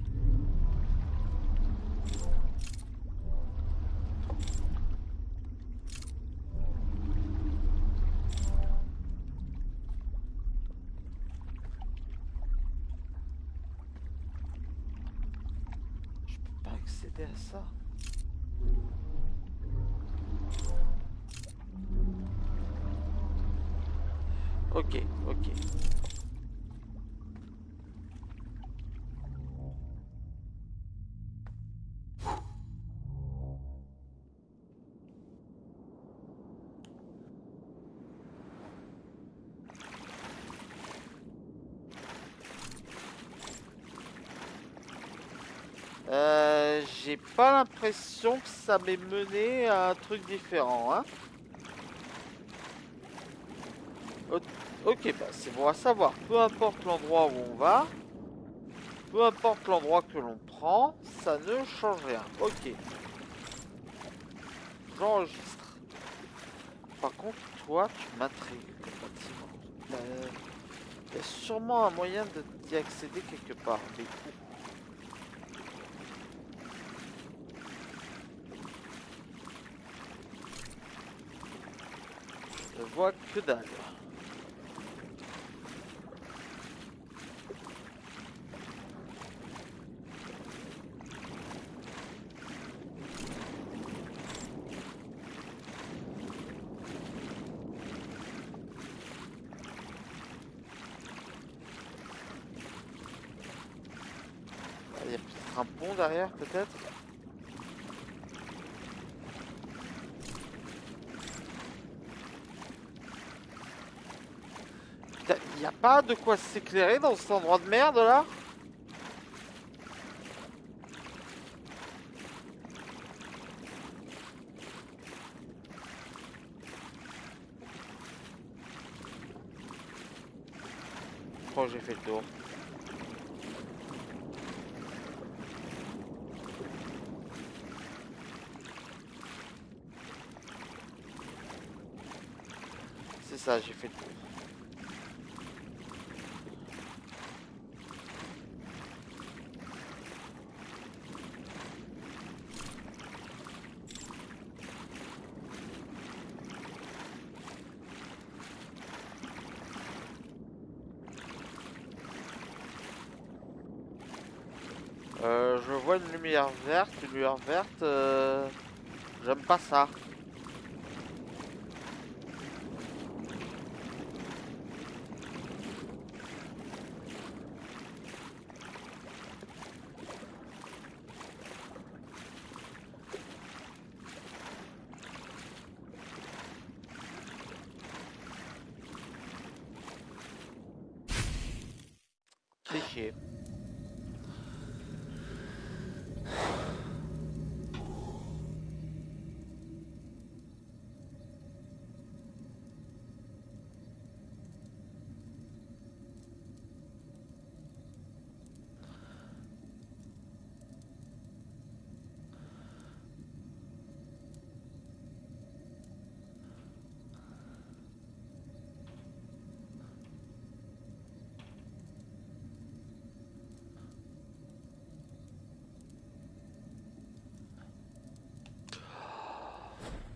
Je peux pas accéder à ça. Ok, ok. J'ai pas l'impression que ça m'ait mené à un truc différent, hein. Ok, bah c'est bon à savoir. Peu importe l'endroit où on va, peu importe l'endroit que l'on prend, ça ne change rien. Ok. J'enregistre. Par contre, toi, tu m'intrigues comme bâtiment. Il y a sûrement un moyen d'y accéder quelque part. Mais où? Je ne vois que dalle. Il y a peut-être un pont derrière, peut-être. Putain, il n'y a pas de quoi s'éclairer dans cet endroit de merde là? Je crois que j'ai fait le tour. C'est ça, j'ai fait le tour. je vois une lumière verte. Une lumière verte, j'aime pas ça. C'est chier.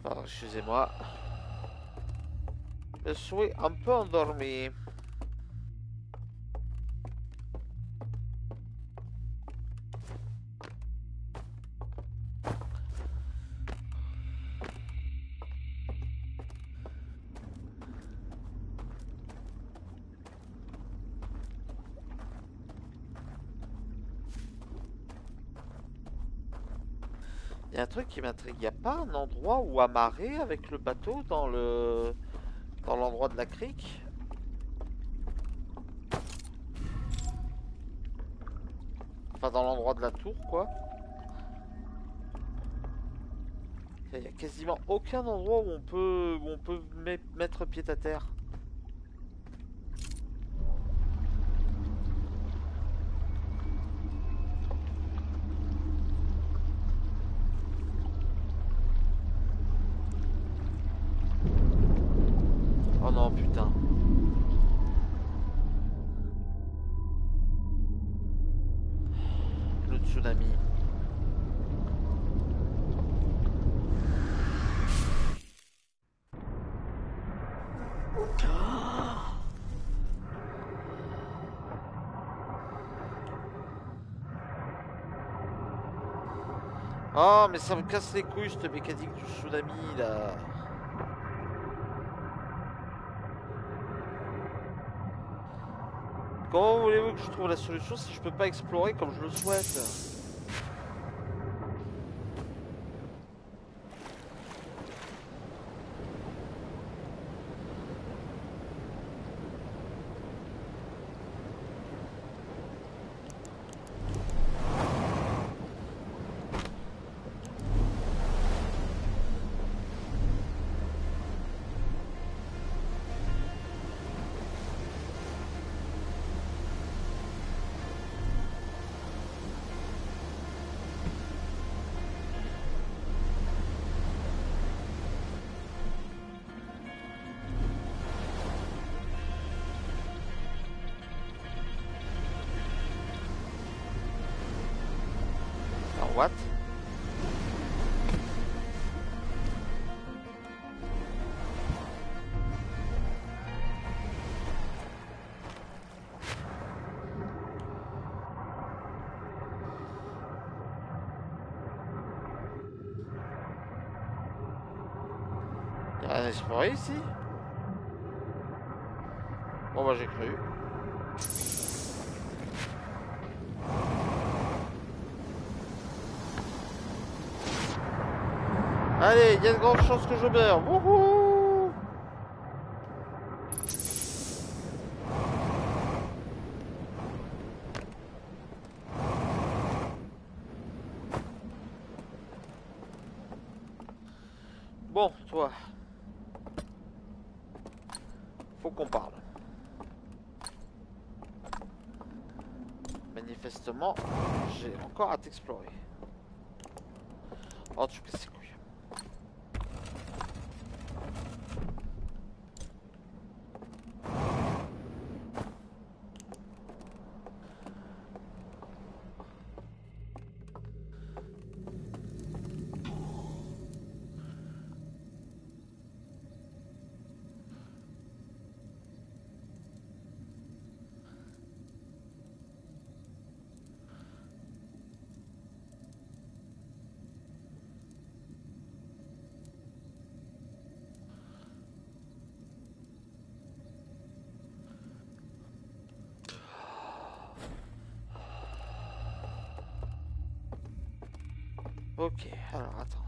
Pardon, excusez-moi. Je suis un peu endormi. Il y a un truc qui m'intrigue. Il n'y a pas un endroit où amarrer avec le bateau dans l'endroit de la crique? Enfin, dans l'endroit de la tour, quoi. Il n'y a quasiment aucun endroit où on peut mettre pied à terre. Oh non, putain. Le tsunami. Oh, mais ça me casse les couilles, cette mécanique du tsunami, là. Comment voulez-vous que je trouve la solution si je peux pas explorer comme je le souhaite? Alors, what? Y'a rien à explorer ici? Bon, bah, j'ai cru. Allez, il y a de grandes chances que je meure. Wouhou! Bon, toi. Faut qu'on parle. Manifestement, j'ai encore à t'explorer. Oh, tu casses les couilles. Ok, alors attends.